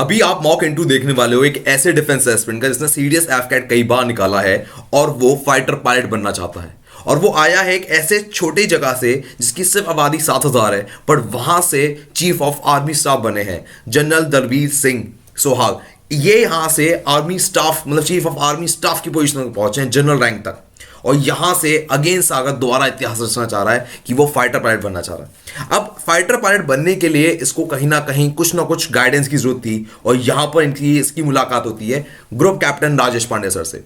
अभी आप mock interview देखने वाले हो एक ऐसे डिफेंस एस्पिरेंट का जिसने सीरियस एफकैट कई बार निकाला है और वो फाइटर पायलट बनना चाहता है। और वो आया है एक ऐसे छोटी जगह से जिसकी सिर्फ आबादी 7,000 है, पर वहां से चीफ ऑफ आर्मी स्टाफ बने हैं जनरल दलबीर सिंह सोहाग। ये यहां से आर्मी स्टाफ मतलब चीफ ऑफ आर्मी स्टाफ की पोजीशन तक पहुंचे हैं, जनरल रैंक तक। और यहां से अगेन सागर दोबारा इतिहास रचना चाह रहा है कि वो फाइटर पायलट बनना चाह रहा है। अब फाइटर पायलट बनने के लिए इसको कहीं ना कहीं कुछ ना कुछ गाइडेंस की जरूरत थी, और यहां पर इसकी मुलाकात होती है group captain Rajesh Pandey sir से।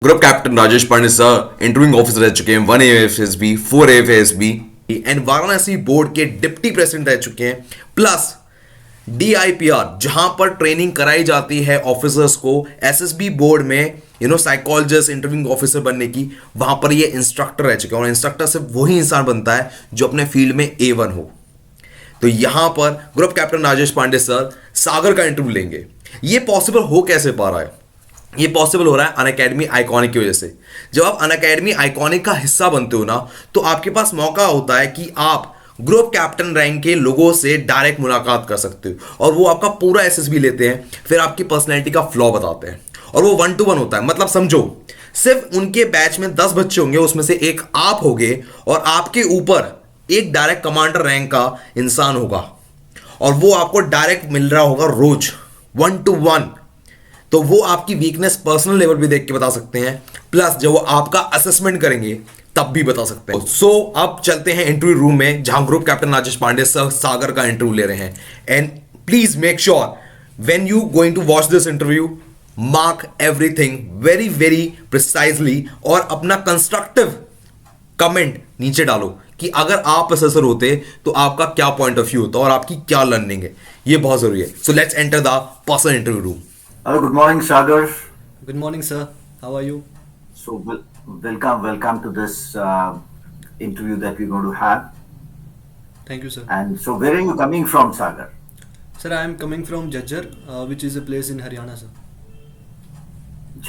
Group captain Rajesh Pandey sir interviewing officer रह चुके हैं 1 AFSB 4 AFSB and Varanasi board के डिप्टी प्रेसिडेंट रह चुके हैं, प्लस DIPR जहां पर ट्रेनिंग कराई जाती है ऑफिसर्स को SSB बोर्ड में साइकोलॉजिस्ट इंटरव्यूइंग ऑफिसर बनने की, वहां पर ये इंस्ट्रक्टर रह चुके हैं। और इंस्ट्रक्टर सिर्फ वही इंसान बनता है जो अपने फील्ड में A1 हो। तो यहां पर group captain Rajesh Pandey sir Sagar का इंटरव्यू लेंगे। ये पॉसिबल हो कैसे पा रहा है? ये पॉसिबल हो रहा है अनअकैडमी आइकॉनिक की वजह से। जब आप अनअकैडमी आइकॉनिक का हिस्सा बनते हो ना, तो आपके पास मौका होता है कि आप ग्रुप कैप्टन रैंक के लोगों से डायरेक्ट मुलाकात कर सकते हो, और वो आपका पूरा SSB लेते हैं, फिर आपकी पर्सनैलिटी का फ्लॉ बताते हैं, और वो 1 to 1 होता है। मतलब समझो, सिर्फ उनके बैच में 10 बच्चे होंगे, उसमें से एक आप होगे, और आपके ऊपर एक डायरेक्ट कमांडर रैंक का इंसान होगा, और वो आपको डायरेक्ट मिल रहा होगा रोज 1 to 1। तो वो आपकी वीकनेस पर्सनल लेवल भी देख के बता सकते हैं, प्लस जब वो आपका असेसमेंट करेंगे तब भी बता सकते हैं। सो अब चलते हैं इंटरव्यू रूम में, जहां group captain Rajesh Pandey sir Sagar का इंटरव्यू ले रहे हैं। And please make sure when you going to watch this interview, mark everything very very precisely, और अपना कंस्ट्रक्टिव कमेंट नीचे डालो कि अगर आप असेसर होते तो आपका क्या पॉइंट ऑफ व्यू होता और आपकी क्या लर्निंग है। ये बहुत जरूरी है। So let's enter the personal interview room. Good morning, Sagar. Good morning, sir. How are you? So, welcome to this interview that we're going to have. Thank you, sir. And so, where are you coming from, Sagar? Sir, I am coming from Jajjar, which is a place in Haryana, sir.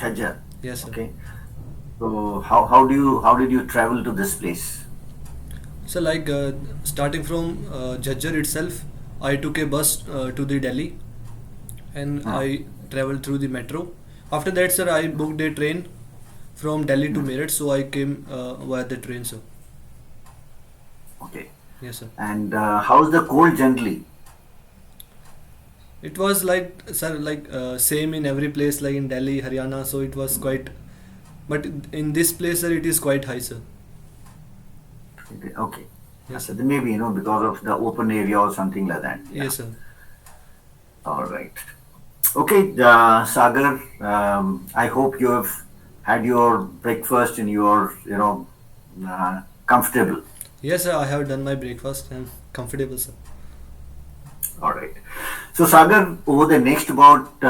Jhajjar. Yes, sir. Okay. So, how did you travel to this place? So, like starting from Jajjar itself, I took a bus to the Delhi, and I traveled through the metro. After that, sir, I booked a train from Delhi to Meerut, so I came via the train, sir. Okay. Yes, sir. And how's the cold generally? It was like, sir, like same in every place, like in Delhi, Haryana, so it was quite, but in this place, sir, it is quite high, sir. Okay. Yes, So sir. maybe because of the open area or something like that. Yeah. Yes, sir. All right. Okay, Sagar. I hope you have had your breakfast and you're comfortable. Yes, sir, I have done my breakfast and comfortable, sir. All right. So, Sagar, over the next about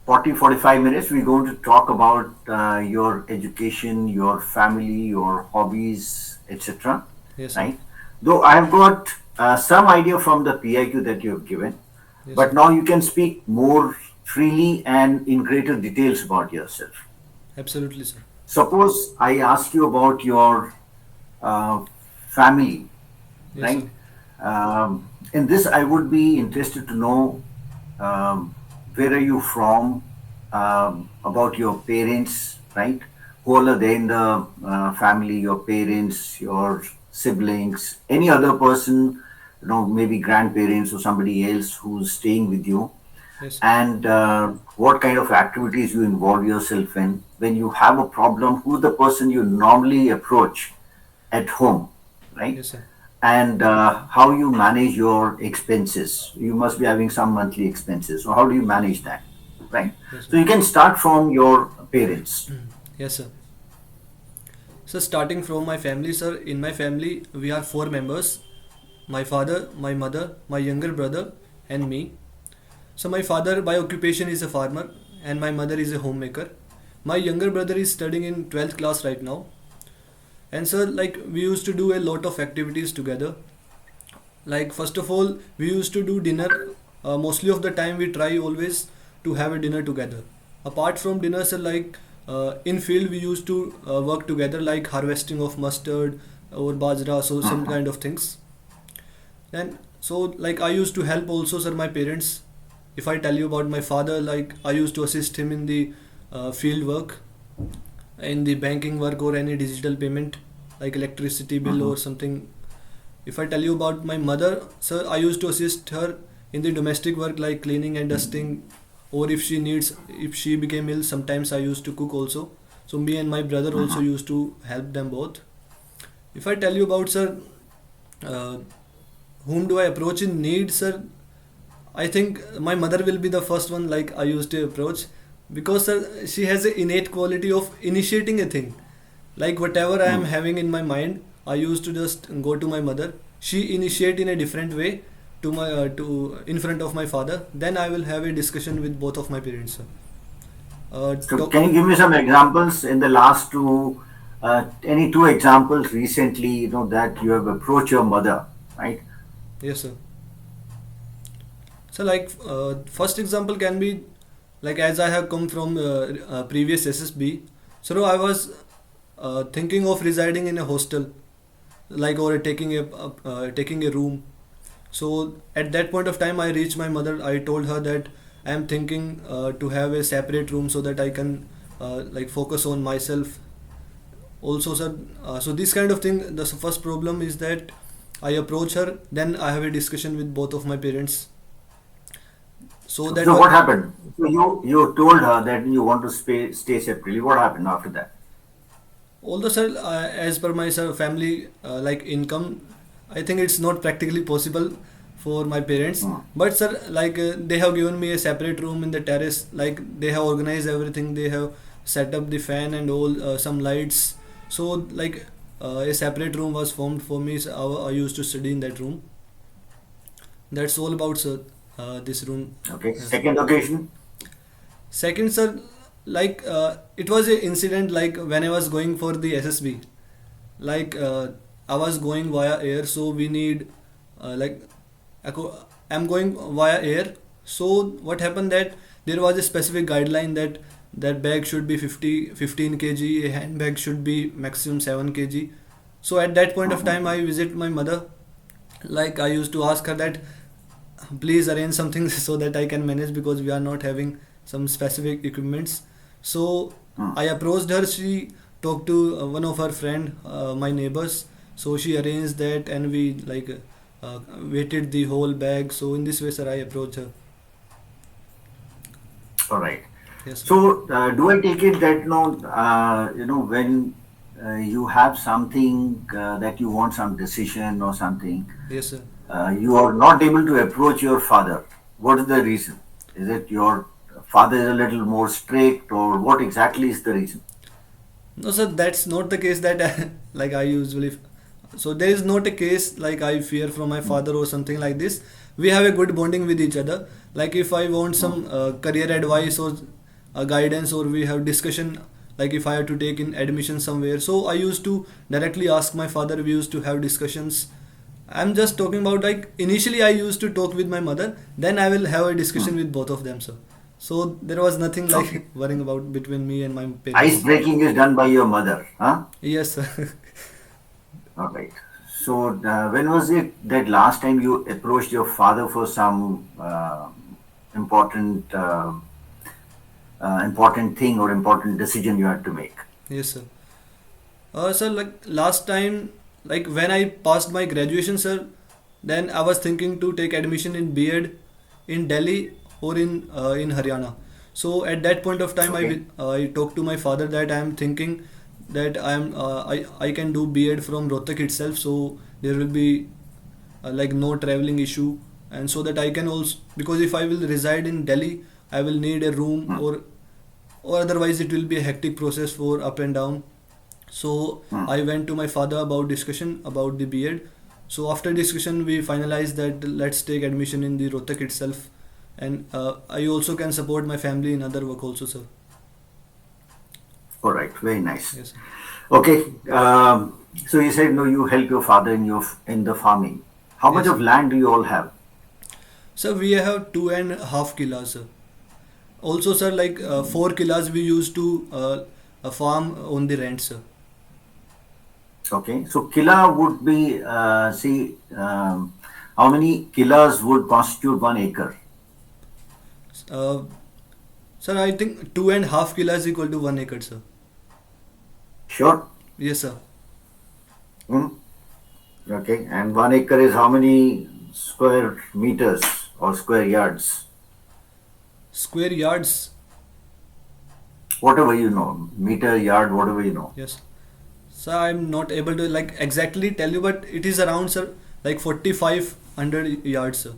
40-45 minutes, we're going to talk about your education, your family, your hobbies, etc. Yes, sir. Right? Though I've got some idea from the PIQ that you have given, Yes, but sir. now you can speak more freely and in greater details about yourself. Absolutely, sir. Suppose I ask you about your family, Yes, right? sir. In this, I would be interested to know where are you from, about your parents, right? Who all are there in the family, your parents, your siblings, any other person, maybe grandparents or somebody else who's staying with you, Yes, sir. and what kind of activities you involve yourself in. When you have a problem, who's the person you normally approach at home, right? Yes, sir. And how you manage your expenses. You must be having some monthly expenses. So how do you manage that, right? Yes, sir. So you can start from your parents. Yes, sir. So starting from my family, sir, in my family we are 4 members: my father, my mother, my younger brother, and me. So my father by occupation is a farmer, and my mother is a homemaker. My younger brother is studying in 12th class right now. And sir, like we used to do a lot of activities together. Like first of all, we used to do dinner. Mostly of the time we try always to have a dinner together. Apart from dinner, sir, like in field we used to work together, like harvesting of mustard or bajra, so some kind of things. And so like I used to help also, sir, my parents if I tell you about my father, like I used to assist him in the field work, in the banking work or any digital payment like electricity bill or something. If I tell you about my mother, sir, I used to assist her in the domestic work like cleaning and dusting, or if she became ill, sometimes I used to cook also. So me and my brother also used to help them both. If I tell you about, sir, uh, whom do I approach in need, sir? I think my mother will be the first one like I used to approach, because sir, she has an innate quality of initiating a thing. Like whatever I am having in my mind, I used to just go to my mother. She initiate in a different way to my to in front of my father. Then I will have a discussion with both of my parents, sir. So Talk, can you give me some examples in the last any two examples recently, that you have approached your mother, right? yes, sir. So like first example can be like as I have come from previous SSB. So I was thinking of residing in a hostel, like or taking a room. So at that point of time, I reached my mother. I told her that I am thinking to have a separate room so that I can like focus on myself. Also, sir. So this kind of thing. The first problem is that I approach her, then I have a discussion with both of my parents. So that So what happened? So you told her that you want to stay separately. What happened after that? although sir, as per my sir family like income, I think it's not practically possible for my parents. Hmm. But sir, like they have given me a separate room in the terrace. Like they have organized everything. They have set up the fan and all some lights. So like a separate room was formed for me. So I used to study in that room. That's all about sir. This room. Okay. Yes. Second occasion. Second, sir, like it was an incident like when I was going for the SSB. Like I was going via air, so we need like I'm going via air. So what happened that there was a specific guideline that that bag should be 15 kg, a handbag should be maximum 7 kg. So at that point of time, I visit my mother. Like I used to ask her that please arrange something so that I can manage because we are not having some specific equipments. So I approached her. She talked to one of her friend, my neighbors. So she arranged that, and we like weighted the whole bag. So in this way, sir, I approached her. All right. Yes, sir. So do I take it that when you have something that you want some decision or something, Yes, sir. you are not able to approach your father? What is the reason? Is it your father is a little more strict, or what exactly is the reason? No, sir, that's not the case that like I usually. So there is not a case like I fear from my father or something like this. We have a good bonding with each other. Like if I want some career advice or guidance, or we have discussion, like if I have to take in admission somewhere, so I used to directly ask my father. We used to have discussions. I'm just talking about like initially I used to talk with my mother, then I will have a discussion with both of them, sir. So there was nothing like Okay. worrying about between me and my Ice parents. breaking is done by your mother, huh? Yes, sir. All right. So when was it that last time you approached your father for some important important thing or important decision you had to make? Yes, sir. Sir, like last time, like when I passed my graduation, sir, then I was thinking to take admission in B.Ed in Delhi or in Haryana. So at that point of time, Okay. I talked to my father that I am thinking that I can do B.Ed from Rohtak itself. So there will be like no traveling issue, and so that I can also, because if I will reside in Delhi, I will need a room, or otherwise it will be a hectic process for up and down. So I went to my father about discussion about the B.Ed. So after discussion, we finalized that let's take admission in the Rohtak itself, and I also can support my family in other work also, sir. All right. Very nice. Yes, sir. Okay. So you said no, you help your father in the farming. How much Yes, of sir. land do you all have? So we have 2.5 kilos, sir. Also, sir, like 4 kilos we used to farm on the rent, sir. Okay. So killa would be how many killas would constitute 1 acre? Uh, Sir, I think 2.5 kilos is equal to 1 acre, sir. Sure. Yes, sir. Hmm? Okay. And 1 acre is how many square meters or square yards? Square yards. Whatever you know, meter, yard, whatever you know. Yes. Sir, I'm not able to like exactly tell you, but it is around, sir, like 4,500 yards, sir.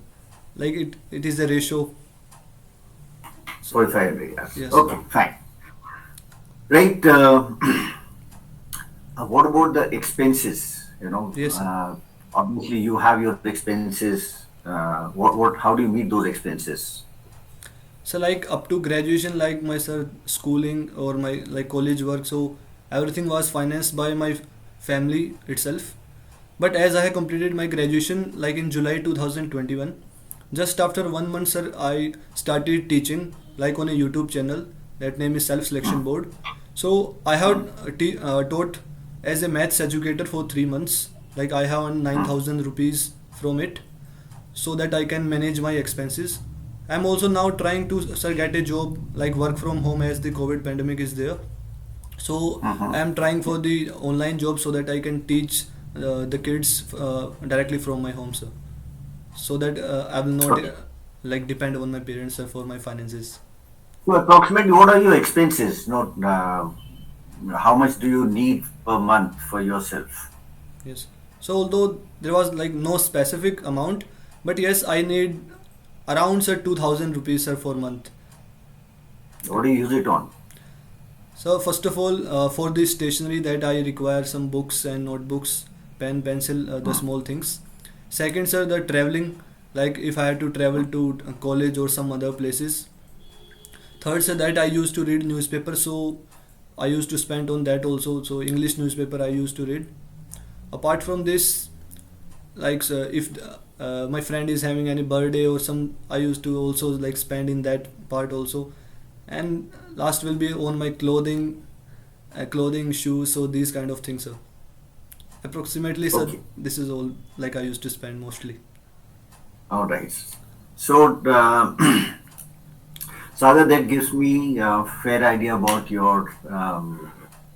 Like it is a ratio. 45 yards. Yes. Okay, fine. Right. What about the expenses? Yes, sir. Obviously you have your expenses. How do you meet those expenses? So like up to graduation, like my sir schooling or my like college work, so everything was financed by my family itself. But as I have completed my graduation like in July 2021, just after 1 month, sir, I started teaching like on a YouTube channel. That name is self-selection board. So I have taught as a maths educator for 3 months. Like I have earned 9,000 rupees from it, so that I can manage my expenses. I'm also now trying to, sir, get a job like work from home as the COVID pandemic is there. So I'm trying for the online job so that I can teach the kids directly from my home, sir. So that I will not Okay. like depend on my parents, sir, for my finances. So approximately what are your expenses? How much do you need per month for yourself? Yes. So although there was like no specific amount, but yes, I need around, sir, 2,000 rupees, sir, for month. What do you use it on? So first of all, for the stationery that I require some books and notebooks, pen, pencil, the small things. Second, sir, the traveling, like if I had to travel to college or some other places. Third, sir, that I used to read newspaper, so I used to spend on that also. So English newspaper I used to read. Apart from this, like sir, if my friend is having any birthday or some, I used to also like spend in that part also. And last will be on my clothing, shoes, so these kind of things, sir. Approximately, sir, Okay. this is all like I used to spend mostly. All right. So, Sagar, that gives me a fair idea about your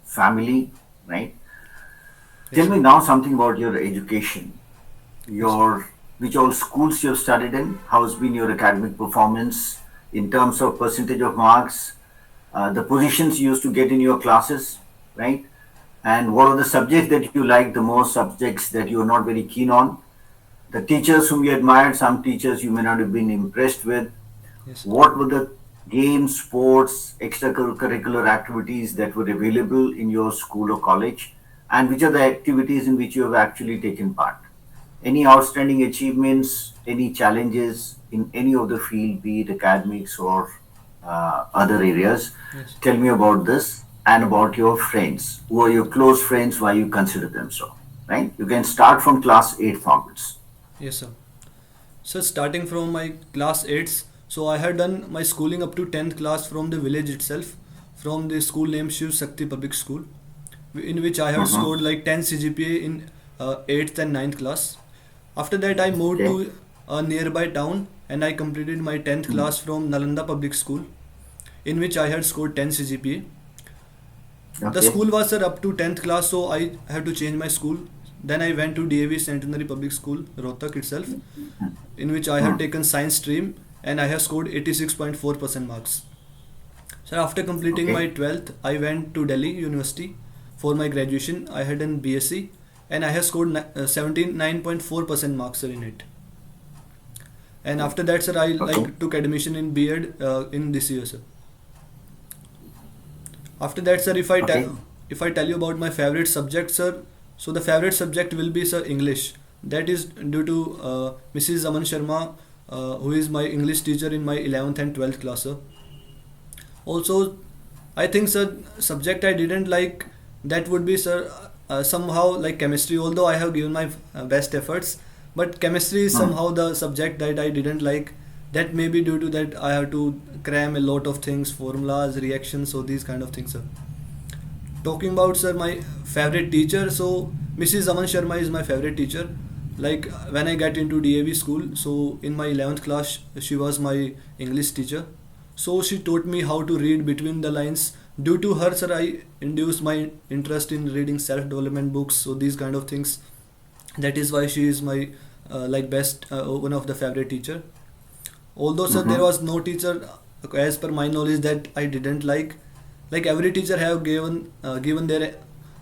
family, right? Yes, Tell sir. me now something about your education. Yes, sir. Which all schools you have studied in? How has been your academic performance in terms of percentage of marks, the positions you used to get in your classes, right? And what are the subjects that you like the most, subjects that you are not very keen on? The teachers whom you admired, some teachers you may not have been impressed with. Yes, sir. What were the games, sports, extracurricular activities that were available in your school or college? And which are the activities in which you have actually taken part? Any outstanding achievements, any challenges in any of the field, be it academics or other areas? Yes. Tell me about this and about your friends. Who are your close friends? Why you consider them so? Right? You can start from class 8 onwards. Yes, sir. So starting from my class 8s, so I had done my schooling up to 10th class from the village itself, from the school named Shiv Shakti Public School, in which I had Mm-hmm. scored like 10 CGPA in 8th and 9th class. After that, I moved Okay. to a nearby town and I completed my 10th class from Nalanda Public School, in which I had scored 10 CGPA. The Okay. school was, sir, up to 10th class, so I had to change my school. Then I went to DAV Centenary Public School, Rohtak itself, in which I have Hmm. taken science stream and I have scored 86.4% marks. So after completing Okay. my 12th, I went to Delhi University for my graduation. I had done BSc and I have scored 79.4% marks, sir, in it. And after that, sir, I Okay. like took admission in B.Ed in this year, sir. After that, sir, Okay. if I tell you about my favorite subject, sir, so the favorite subject will be, sir, English. That is due to Mrs. Aman Sharma, who is my English teacher in my 11th and 12th class, sir. Also, I think, sir, subject I didn't like, that would be, sir, somehow like chemistry. Although I have given my best efforts, but chemistry is Hmm. somehow the subject that I didn't like. That may be due to that I have to cram a lot of things, formulas, reactions, so these kind of things, sir. Talking about, sir, my favorite teacher, so Mrs. Aman Sharma is my favorite teacher. like when I get into DAV school, so in my 11th class, she was my English teacher. So she taught me how to read between the lines. Due to her, sir, I induced my interest in reading self-development books. So these kind of things. That is why she is my like best one of the favorite teacher. Although, sir, there was no teacher, as per my knowledge, that I didn't like. Like every teacher have given their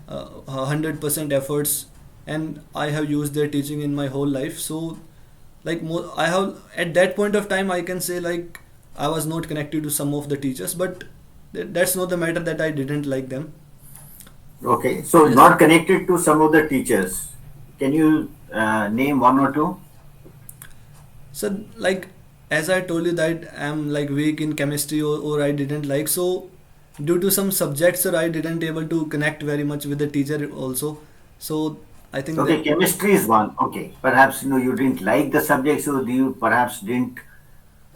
100% efforts, and I have used their teaching in my whole life. So like I have at that point of time, I can say like I was not connected to some of the teachers, but that's not the matter that I didn't like them. Okay, so Yes. not connected to some of the teachers. Can you name one or two? So like as I told you that I'm like weak in chemistry, or I didn't like, so due to some subjects, sir, I didn't able to connect very much with the teacher also. So I think Okay, that chemistry is one. Okay, perhaps you didn't like the subject, so you perhaps didn't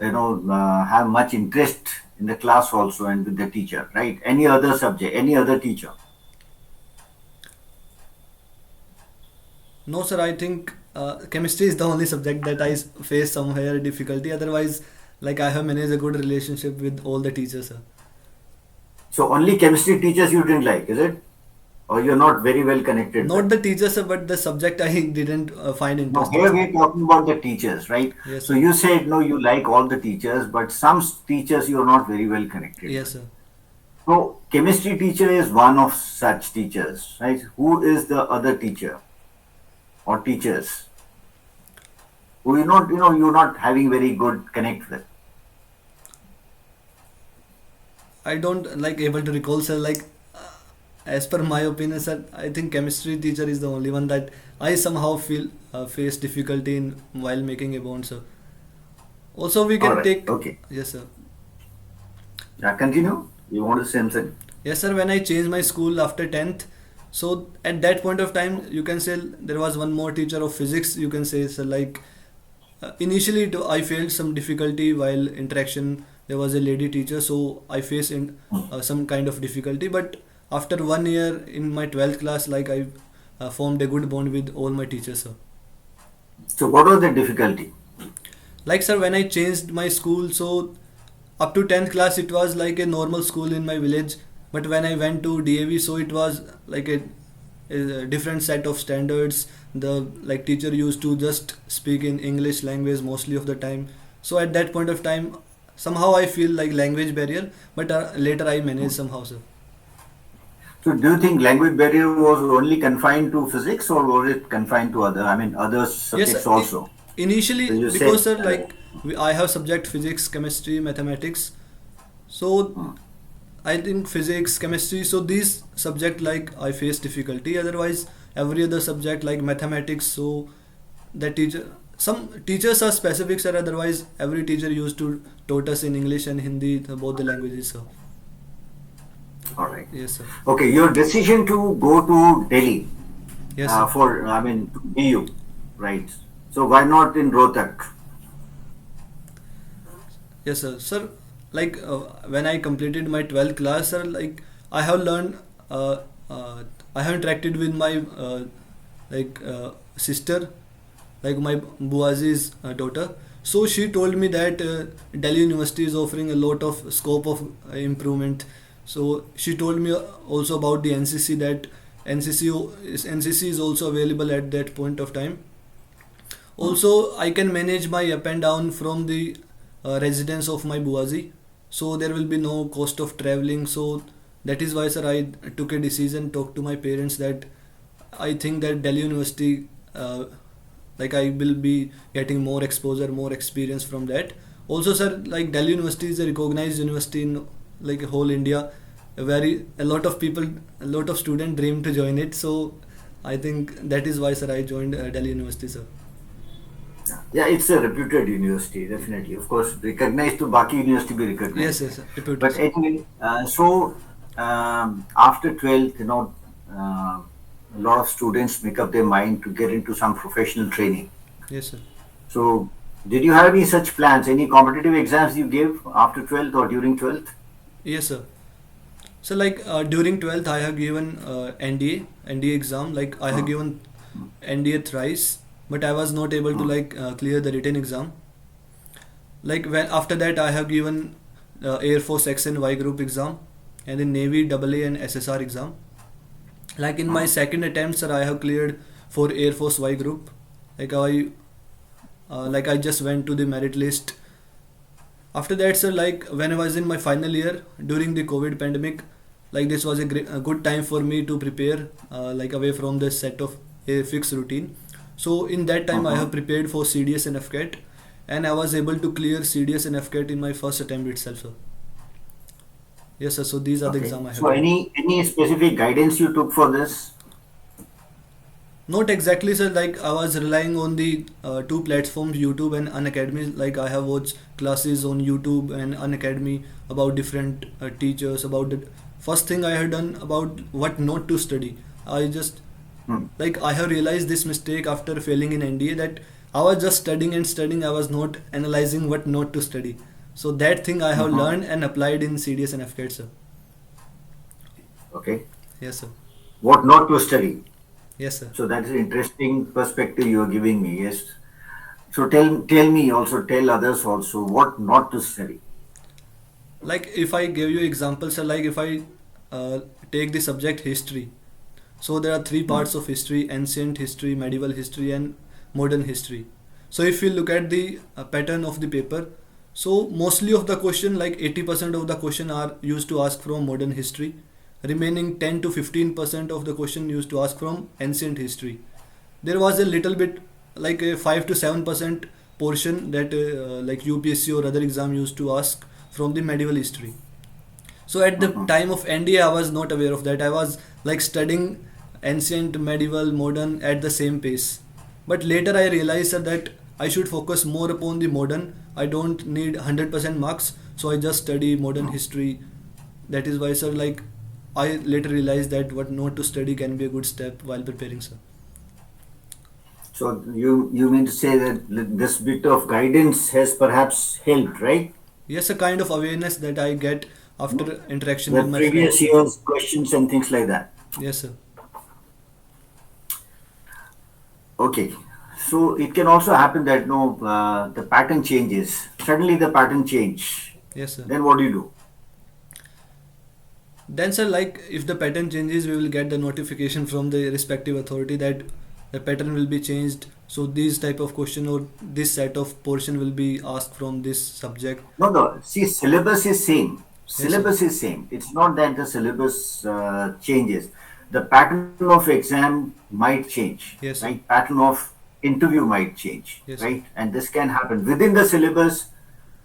have much interest in the class also and with the teacher, right? Any other subject, any other teacher? no, sir, I think chemistry is the only subject that I face somewhere difficulty. Otherwise, like I have managed a good relationship with all the teachers, sir. So only chemistry teachers you didn't like, is it? Or you're not very well connected Not with? the teachers, sir, but the subject I didn't find Now interesting, here sir. we're talking about the teachers, right? Yes, So sir. you said no, you like all the teachers, but some teachers you're not very well connected with. Yes, sir. So chemistry teacher is one of such teachers, right? Who is the other teacher or teachers who you're not having very good connect with? I don't like able to recall, sir. Like as per my opinion, sir, I think chemistry teacher is the only one that I somehow feel face difficulty in while making a bond, sir. Also, we All can right, take. okay. Yes, sir. Yeah, continue. You want to say something? Yes, sir. When I changed my school after 10th, so at that point of time, you can say there was one more teacher of physics. You can say, sir, like initially I felt some difficulty while interaction. There was a lady teacher, so I faced some kind of difficulty. But after 1 year in my 12th class, like I formed a good bond with all my teachers, sir. So what was the difficulty? Like, sir, when I changed my school, so up to 10th class it was like a normal school in my village, but when I went to DAV, so it was like a different set of standards. The like teacher used to just speak in English language mostly of the time. So at that point of time, somehow I feel like language barrier, but later I managed somehow, sir. So do you think language barrier was only confined to physics or was it confined to other Yes, subjects also? initially So you because, said, sir, like I have subject physics, chemistry, mathematics. So I think physics, chemistry, so these subject like I face difficulty. Otherwise, every other subject like mathematics, so the teacher, some teachers are specific, sir. Otherwise, every teacher used to taught us in English and Hindi, both the languages, sir. all right. Yes, sir. Okay, your decision to go to Delhi Yes, sir. to BU, right? So why not in Rohtak? Yes, sir. Sir, like when I completed my 12th class, sir, like I have learned, I have interacted with my sister, like my Buazi's daughter. So she told me that Delhi University is offering a lot of scope of improvement. So she told me also about the NCC, that NCC is also available at that point of time. Also, I can manage my up and down from the residence of my Buazi, so there will be no cost of traveling. So that is why, sir, I took a decision, talked to my parents that I think that Delhi University, like I will be getting more exposure, more experience from that. Also, sir, like Delhi University is a recognized university in like whole India. A lot of people, a lot of students dream to join it. So I think that is why, sir, I joined Delhi University, sir. Yeah, it's a reputed university, definitely. Of course, recognized to Baki University be recognized. Yes, yes, sir. Reputed, But sir. anyway, after 12th, a lot of students make up their mind to get into some professional training. Yes, sir. So, did you have any such plans? Any competitive exams you gave after 12th or during 12th? Yes, sir. So like during 12th, I have given NDA exam. Like I have given NDA thrice. but I was not able to clear the written exam. Like when after that I have given Air Force X and Y group exam, and in Navy AA and SSR exam. Like in my second attempt, sir, I have cleared for Air Force Y group. I just went to the merit list. After that, sir, like when I was in my final year during the COVID pandemic, like this was a good time for me to prepare, away from the set of a fixed routine. So in that time, I have prepared for CDS and AFCAT, and I was able to clear CDS and AFCAT in my first attempt itself, sir. Yes, sir. So these are the exam I have. So any specific guidance you took for this? Not exactly, sir. Like I was relying on the two platforms, YouTube and Unacademy. Like I have watched classes on YouTube and Unacademy about different teachers. About the first thing I had done about what not to study. I just I have realized this mistake after failing in NDA, that I was just studying and studying. I was not analyzing what not to study. So that thing I have learned and applied in CDS and AFCAT, sir. Okay. Yes, sir. What not to study? Yes, sir. So that is an interesting perspective you are giving me. Yes. So tell me also, tell others also what not to study. Like if I give you examples, sir, like if I take the subject history, so there are three parts of history: ancient history, medieval history, and modern history. So if you look at the pattern of the paper, so mostly of the question, like 80% of the question are used to ask from modern history. Remaining 10 to 15% of the question used to ask from ancient history. There was a little bit like a 5 to 7% portion that like UPSC or other exam used to ask from the medieval history. So at the time of NDA, I was not aware of that. I was like studying ancient, medieval, modern at the same pace. But later I realized, sir, that I should focus more upon the modern. I don't need 100% marks, so I just study modern history. That is why, sir, like I later realized that what not to study can be a good step while preparing, sir. So you mean to say that this bit of guidance has perhaps helped, right? Yes, a kind of awareness that I get after interaction The with my previous friends. year's questions and things like that. Yes, sir. Okay. So it can also happen that the pattern changes. Suddenly the pattern change. Yes, sir. Then what do you do? Then, sir, like if the pattern changes, we will get the notification from the respective authority that the pattern will be changed. So these type of question or this set of portion will be asked from this subject. No. See, syllabus is same. Yes, Syllabus sir. is same. It's not that the syllabus changes. The pattern of exam might change, Yes, sir. right? Pattern of interview might change, Yes, sir. right? And this can happen within the syllabus.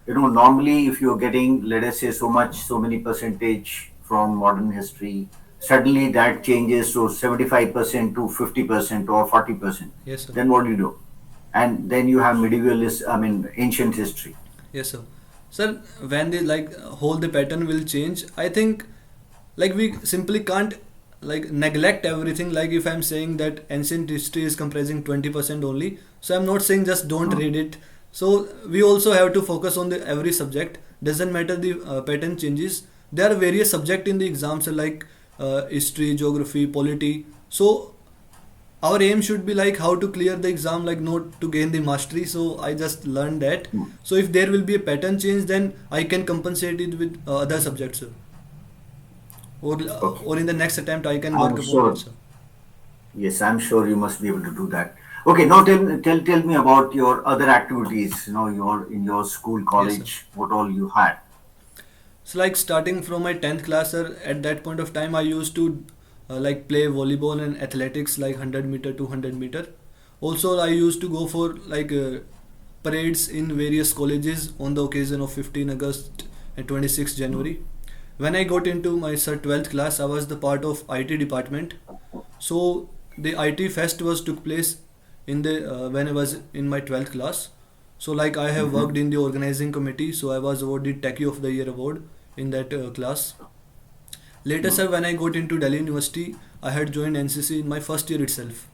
Normally if you're getting, let us say, so many percentage from modern history, suddenly that changes to 75% to 50% or 40%. Yes, sir. Then what do you do? And then you have ancient history. Yes, sir. Sir, when the whole the pattern will change, I think like we simply can't like neglect everything. Like if I'm saying that ancient history is comprising 20% only, so I'm not saying just don't read it. So we also have to focus on the every subject. Doesn't matter the pattern changes. There are various subjects in the exams like history, geography, polity. So our aim should be like how to clear the exam, like not to gain the mastery. So I just learned that. So if there will be a pattern change, then I can compensate it with other subjects, sir. Or in the next attempt I can work I'm upon sure. it, sir. Yes, I'm sure you must be able to do that. Okay, now tell me about your other activities. In your school, Yes, sir. college, what all you had. So like starting from my 10th class, sir, at that point of time I used to like play volleyball and athletics like 100 meter, 200 meter. Also I used to go for like parades in various colleges on the occasion of 15 August and 26 January. When I got into my 12th class, I was the part of IT department. So the IT fest was took place in the when I was in my 12th class. So like I have worked in the organizing committee, so I was awarded Techie of the Year award in that class. Later, sir, when I got into Delhi University, I had joined NCC in my first year itself.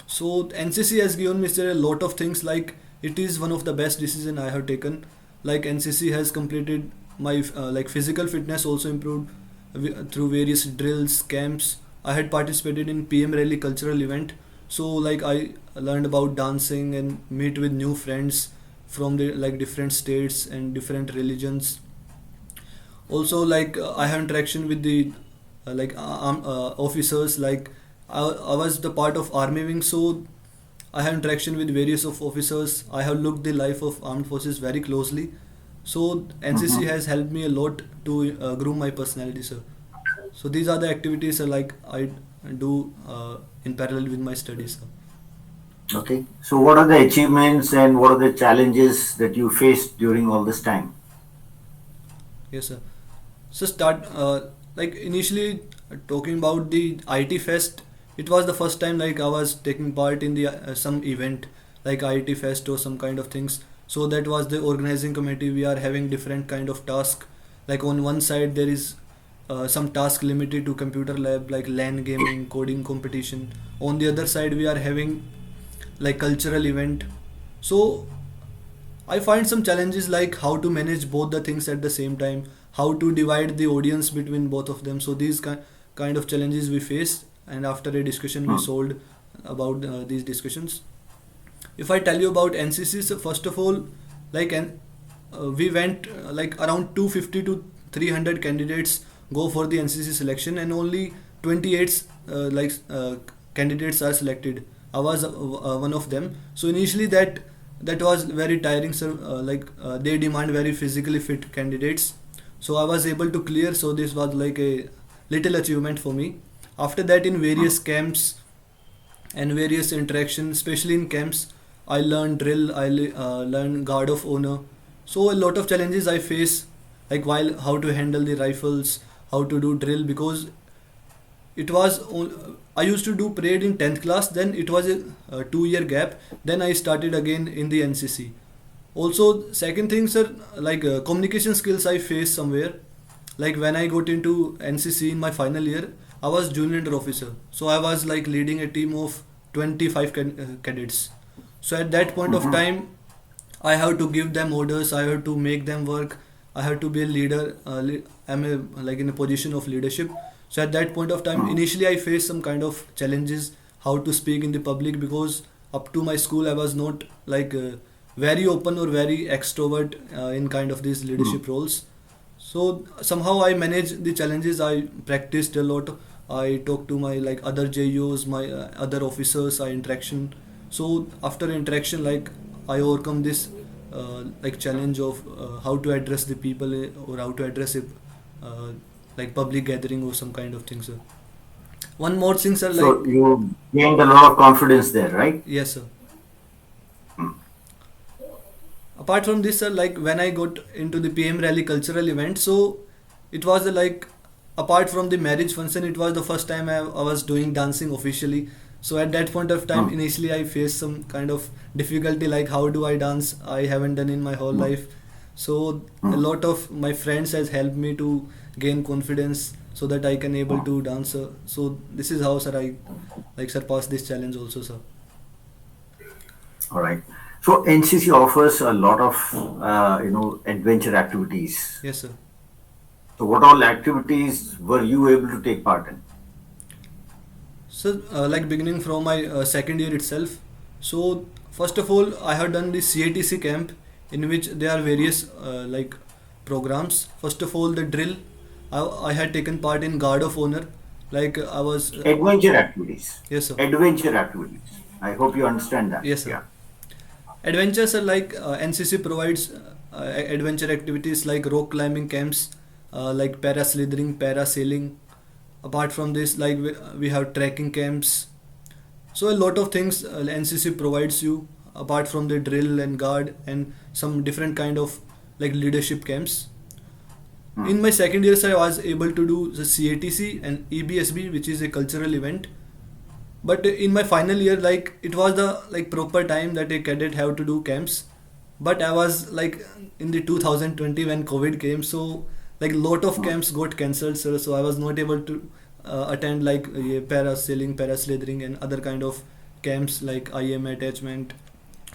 So NCC has given me, sir, a lot of things. Like it is one of the best decision I have taken. Like NCC has completed my like physical fitness also improved through various drills, camps. I had participated in PM Rally cultural event So like I learned about dancing and meet with new friends from the like different states and different religions. Also like I have interaction with the officers. Like I was the part of army wing, so I have interaction with various of officers. I have looked the life of armed forces very closely. So NCC has helped me a lot to groom my personality, sir. So these are the activities like I do in parallel with my studies, sir. Okay. So what are the achievements and what are the challenges that you faced during all this time? Yes, sir. So like initially talking about the IT Fest, it was the first time like I was taking part in the some event like IT Fest or some kind of things. So that was the organizing committee. We are having different kind of task. Like on one side there is some task limited to computer lab like LAN gaming, coding competition. On the other side we are having like cultural event. So I find some challenges like how to manage both the things at the same time, how to divide the audience between both of them. So these kind of challenges we faced, and after a discussion we solved about these discussions. If I tell you about NCC, so first of all, like we went like around 250 to 300 candidates go for the NCC selection, and only 28 candidates are selected. I was one of them. So initially that was very tiring, sir. They demand very physically fit candidates. So I was able to clear. So this was like a little achievement for me. After that, in various camps and various interactions, especially in camps, I learned drill. I learned guard of honor. So a lot of challenges I face, like while how to handle the rifles, how to do drill, because it was I used to do parade in 10th class. Then it was a 2 year gap. Then I started again in the NCC. Also, second thing, sir, like communication skills I faced somewhere. Like when I got into NCC in my final year, I was junior officer. So I was like leading a team of 25 cadets. So at that point of time, I have to give them orders. I have to make them work. I have to be a leader. Like in a position of leadership. So at that point of time, initially I faced some kind of challenges how to speak in the public, because up to my school I was not like very open or very extrovert in kind of these leadership roles. So somehow I managed the challenges. I practiced a lot. I talked to my like other JUs, my other officers. I interaction. So after interaction, like I overcome this like challenge of how to address the people or how to address it. Like public gathering or some kind of thing, sir. One more thing, sir. Like, So you gained a lot of confidence there, right? yes, sir. Apart from this, sir, like when I got into the PM Rally cultural event, so it was like apart from the marriage function, it was the first time I was doing dancing officially. So at that point of time, initially I faced some kind of difficulty, like how do I dance? I haven't done in my whole life. So a lot of my friends has helped me to gain confidence so that I can able to dance. So this is how, sir, I like surpass this challenge also, sir. All right. So NCC offers a lot of adventure activities. Yes, sir. So what all activities were you able to take part in? So like beginning from my second year itself. So first of all, I have done the CATC camp, in which there are various like programs. First of all, the drill. I had taken part in guard of honor. Like I was Adventure activities. yes, sir. Adventure activities. I hope you understand that. Yes, sir. Yeah. Adventures are like NCC provides adventure activities like rock climbing camps, like paraslithering, parasailing. Apart from this, like we have trekking camps. So a lot of things NCC provides you apart from the drill and guard and some different kind of like leadership camps. In my second year, I was able to do the CATC and EBSB, which is a cultural event. But in my final year, like it was the like proper time that a cadet have to do camps. But I was like in the 2020 when COVID came, so like lot of camps got cancelled, sir. So I was not able to attend like parasailing, paraslithering, and other kind of camps like IM attachment,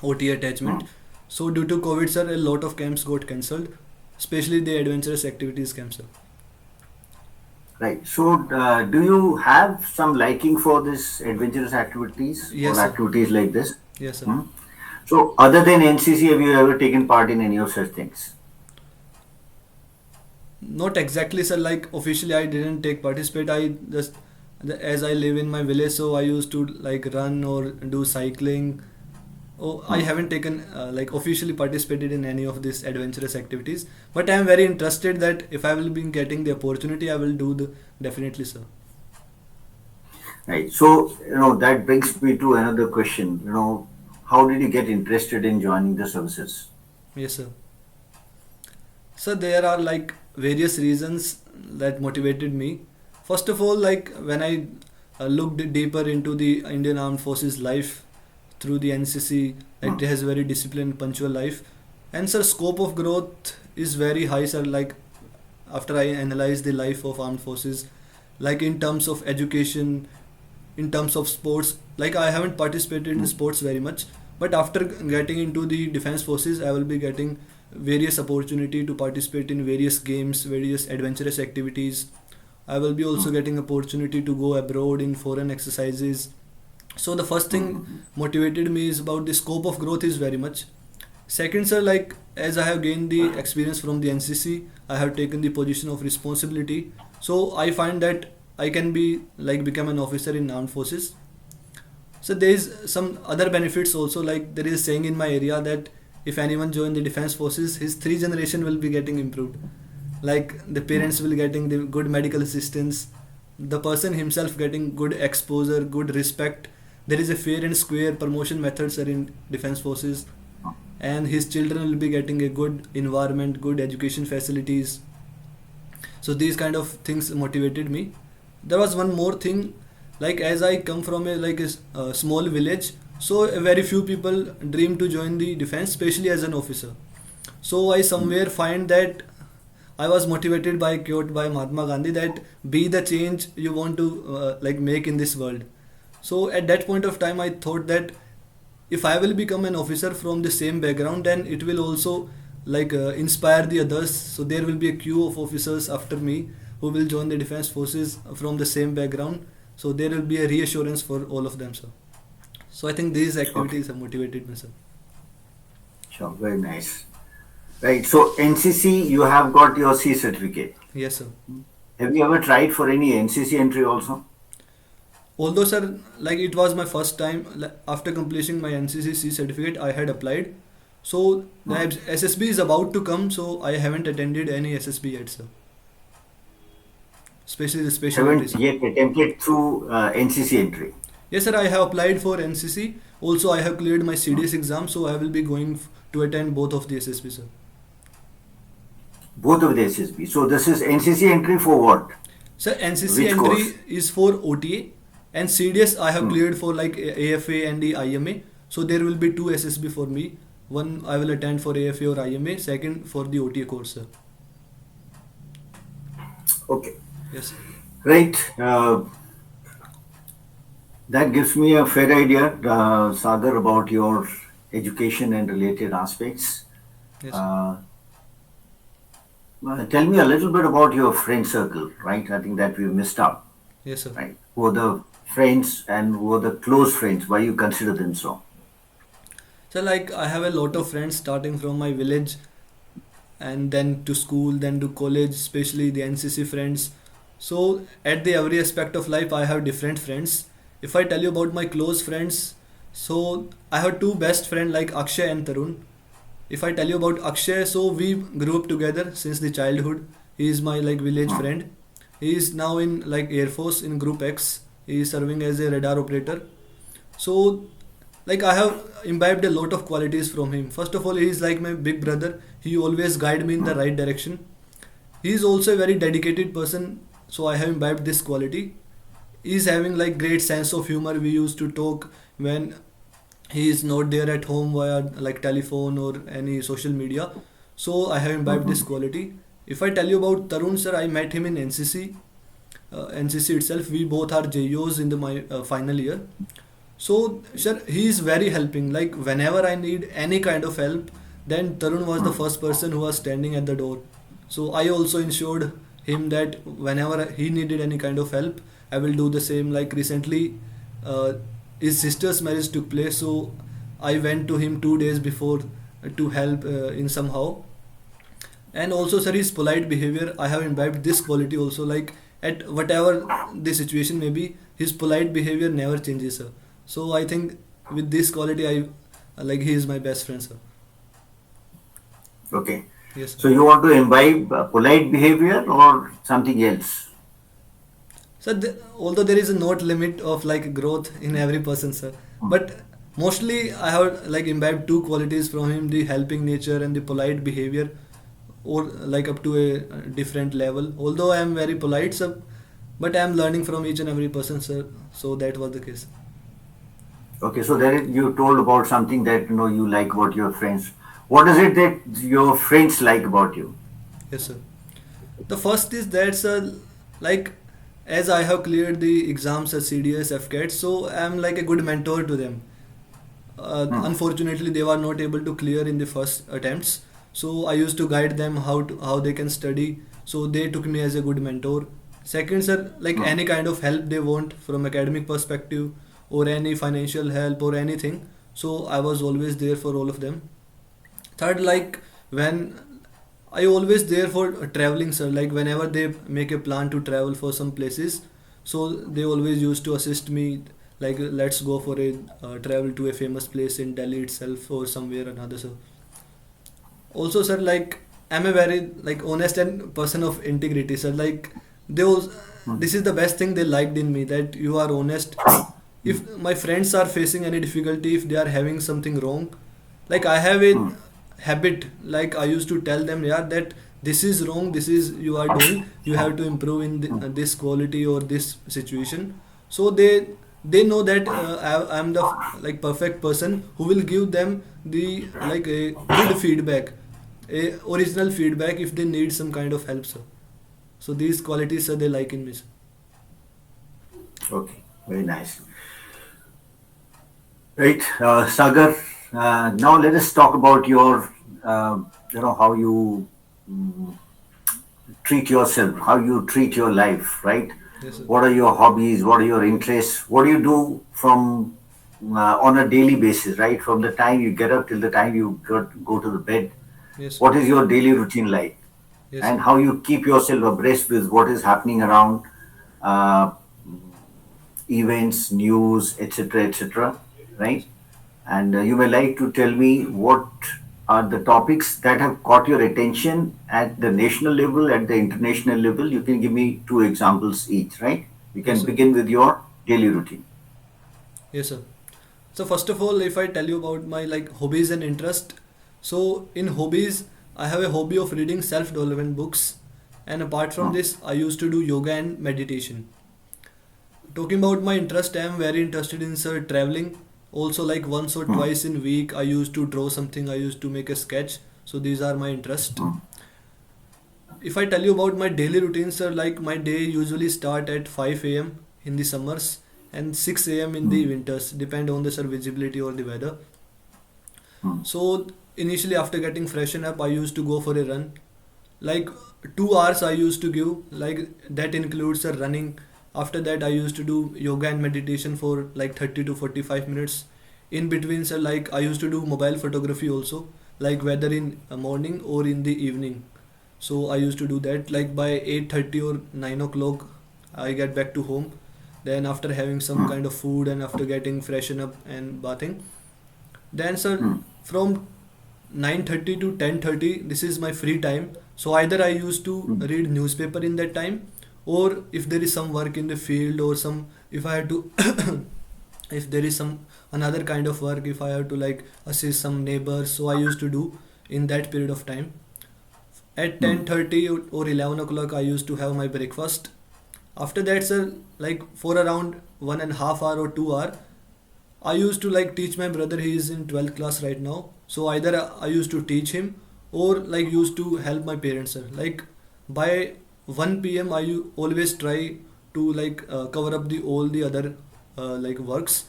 OT attachment. So due to COVID, sir, a lot of camps got cancelled, especially the adventurous activities camps, sir. Right. So, do you have some liking for this adventurous activities or Yes, sir. activities like this? Yes, sir. Hmm? So, other than NCC, have you ever taken part in any of such things? Not exactly, sir. Like officially, I didn't take participate. I just as I live in my village, so I used to like run or do cycling. Oh, I haven't taken like officially participated in any of these adventurous activities. But I am very interested that if I will be getting the opportunity, I will do the definitely, sir. Right. So, that brings me to another question. How did you get interested in joining the services? Yes, sir. So there are like various reasons that motivated me. First of all, like when I looked deeper into the Indian Armed Forces life through the NCC, like it has very disciplined, punctual life, and sir, scope of growth is very high, sir. Like after I analyze the life of armed forces, like in terms of education, in terms of sports, like I haven't participated in sports very much, but after getting into the defense forces, I will be getting various opportunity to participate in various games, various adventurous activities. I will be also getting opportunity to go abroad in foreign exercises. So the first thing motivated me is about the scope of growth is very much. Second, sir, like as I have gained the experience from the NCC, I have taken the position of responsibility. So I find that I can be like become an officer in armed forces. So there is some other benefits also. Like there is saying in my area that if anyone join the defense forces, his three generation will be getting improved. Like the parents will getting the good medical assistance, the person himself getting good exposure, good respect. There is a fair and square promotion methods are in defense forces, and his children will be getting a good environment, good education facilities. So these kind of things motivated me. There was one more thing, like as I come from a small village, so very few people dream to join the defense, especially as an officer. So I somewhere find that I was motivated by quote by Mahatma Gandhi that be the change you want to like make in this world. So at that point of time, I thought that if I will become an officer from the same background, then it will also like inspire the others. So there will be a queue of officers after me who will join the defense forces from the same background. So there will be a reassurance for all of them, sir. So I think these activities have motivated me, sir. Sure, very nice. Right. So NCC, you have got your C certificate. Yes, sir. Have you ever tried for any NCC entry also? Although, sir, like it was my first time after completing my NCC C certificate, I had applied. So the SSB is about to come, so I haven't attended any SSB yet, sir. Especially the special Haven't notice. yet attempted through NCC entry. Yes, sir, I have applied for NCC. Also, I have cleared my CDS exam, so I will be going to attend both of the SSB, sir. Both of the SSB. So this is NCC entry for what? Sir, NCC Which entry course? is for OTA, and CDS I have cleared for like AFA and the IMA. So there will be two SSB for me. One I will attend for AFA or IMA, second for the OTA course, sir. Okay. Yes, sir. Right. That gives me a fair idea, Sagar, about your education and related aspects. Yes, sir. Tell me a little bit about your friend circle, right? I think that we missed out, Yes, sir. right? Who are the friends and who are the close friends? Why you consider them so? So like I have a lot of friends starting from my village and then to school, then to college, especially the NCC friends. So at the every aspect of life, I have different friends. If I tell you about my close friends, so I have two best friends like Akshay and Tarun. If I tell you about Akshay, so we grew up together since the childhood. He is my like village friend. He is now in like Air Force in Group X. He is serving as a radar operator. So like I have imbibed a lot of qualities from him. First of all, he is like my big brother. He always guide me in the right direction. He is also a very dedicated person, so I have imbibed this quality. He is having like great sense of humor. We used to talk when he is not there at home via like telephone or any social media. So I have imbibed this quality. If I tell you about Tarun sir, I met him in NCC. NCC itself, we both are JOs in the my final year. So sir, he is very helping. Like whenever I need any kind of help, then Tarun was the first person who was standing at the door. So I also ensured him that whenever he needed any kind of help, I will do the same. Like recently, uh, his sister's marriage took place, so I went to him 2 days before to help in somehow. And also, sir, his polite behavior, I have imbibed this quality also. Like at whatever the situation may be, his polite behavior never changes, sir. So I think with this quality, like he is my best friend, sir. Okay. Yes, So sir. you want to imbibe polite behavior or something else? So although there is a not limit of like growth in every person, sir, but mostly I have like imbibed two qualities from him: the helping nature and the polite behavior, or like up to a different level. Although I am very polite, sir, but I am learning from each and every person, sir. So that was the case. Okay, so then you told about something that you like about your friends. What is it that your friends like about you? Yes, sir. The first is that, sir, like as I have cleared the exams at CDS FCAT, so I am like a good mentor to them. Hmm. Unfortunately, they were not able to clear in the first attempts, so I used to guide them how they can study. So they took me as a good mentor. Second, sir, like Hmm. any kind of help they want from academic perspective or any financial help or anything, so I was always there for all of them. Third, like when I always there for traveling, sir. Like whenever they make a plan to travel for some places, so they always used to assist me. Like let's go for a travel to a famous place in Delhi itself or somewhere another. So also, sir, like I'm a very like honest and person of integrity, sir. Like they was Hmm. this is the best thing they liked in me, that you are honest. If my friends are facing any difficulty, if they are having something wrong, like I have a Hmm. habit, like I used to tell them, yeah, that this is wrong, this is you are doing, you have to improve in this quality or this situation. So they know that I'm the like perfect person who will give them the like a good feedback, a original feedback if they need some kind of help, sir. So these qualities, sir, they like in me, sir. Okay, very nice. Right, Sagar. Now let us talk about your, how you mm, treat yourself, how you treat your life, right? Yes, sir. What are your hobbies? What are your interests? What do you do from on a daily basis, right? From the time you get up till the time you go to the bed. Yes, sir. What is your daily routine like? Yes, And sir. how you keep yourself abreast with what is happening around uh, events, news, etc., right? And you may like to tell me what are the topics that have caught your attention at the national level, at the international level. You can give me two examples each, right? You Yes, can sir. begin with your daily routine. Yes, sir. So first of all, if I tell you about my like hobbies and interest, so in hobbies, I have a hobby of reading self-development books, and apart from Hmm. this, I used to do yoga and meditation. Talking about my interest, I am very interested in, sir, traveling. Also, like once or Hmm. twice in week, I used to draw something. I used to make a sketch. So these are my interest. Hmm. If I tell you about my daily routines, sir, like my day usually start at 5 a.m. in the summers and 6 a.m. in the Hmm. winters, depend on the, sir, visibility or the weather. Hmm. So initially after getting freshen up, I used to go for a run. Like 2 hours I used to give, like that includes a running. After that I used to do yoga and meditation for like 30 to 45 minutes. In between, sir, like I used to do mobile photography also, like whether in morning or in the evening. So I used to do that like by 8:30 or 9 o'clock I get back to home. Then after having some Hmm. kind of food and after getting freshen up and bathing, then, sir, Hmm. from 9:30 to 10:30, this is my free time. So either I used to Hmm. read newspaper in that time, or if there is some work in the field or some, if I had to if there is some another kind of work, if I have to like assist some neighbors, so I used to do in that period of time. At Hmm. 10:30 or 11 o'clock I used to have my breakfast. After that, sir, like for around 1.5 hour or 2 hour, I used to like teach my brother. He is in 12th class right now. So either I used to teach him or like used to help my parents, sir. Like by 1 p.m. always try to like cover up the all the other like works.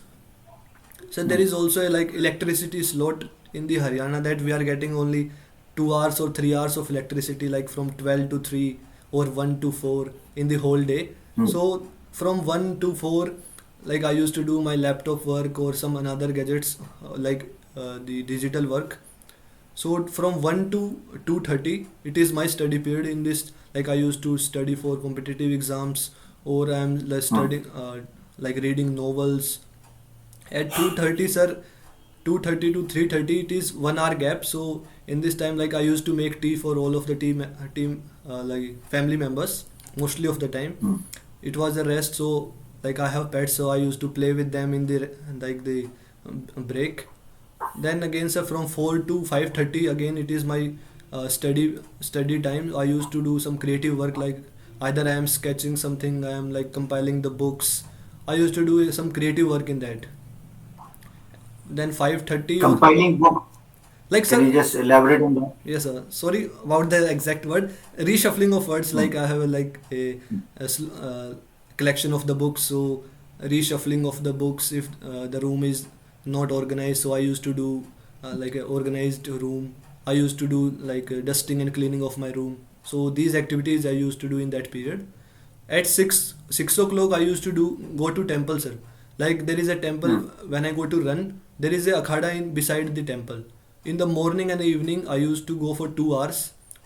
So there Hmm. is also a like electricity slot in the Haryana, that we are getting only 2 hours or 3 hours of electricity, like from 12 to 3 or 1 to 4 in the whole day. So from 1 to 4, like I used to do my laptop work or some another gadgets, the digital work. So from 1 to 2:30, it is my study period. In this, like I used to study for competitive exams, or I'm like studying, like reading novels. At 2:30, sir, 2:30 to 3:30, it is 1 hour gap. So in this time, like I used to make tea for all of the team, like family members, mostly of the time. It was a rest. So like I have pets, so I used to play with them in the break. Then again, sir, from 4 to 5:30, again it is my study time. I used to do some creative work, like either I am sketching something, I am like compiling the books. I used to do some creative work in that. Then 5:30. Compiling book. Like, Can sir, you just elaborate on that? yes, sir. Sorry about the exact word. Reshuffling of words. Like I have a collection of the books, so reshuffling of the books if the room is not organized. So I used to do like an organized room. I used to do like dusting and cleaning of my room. So these activities I used to do in that period. At 6 o'clock, I used to go to temple, sir. Like there is a temple when I go to run. There is a akhada beside the temple. In the morning and the evening, I used to go for 2 hours.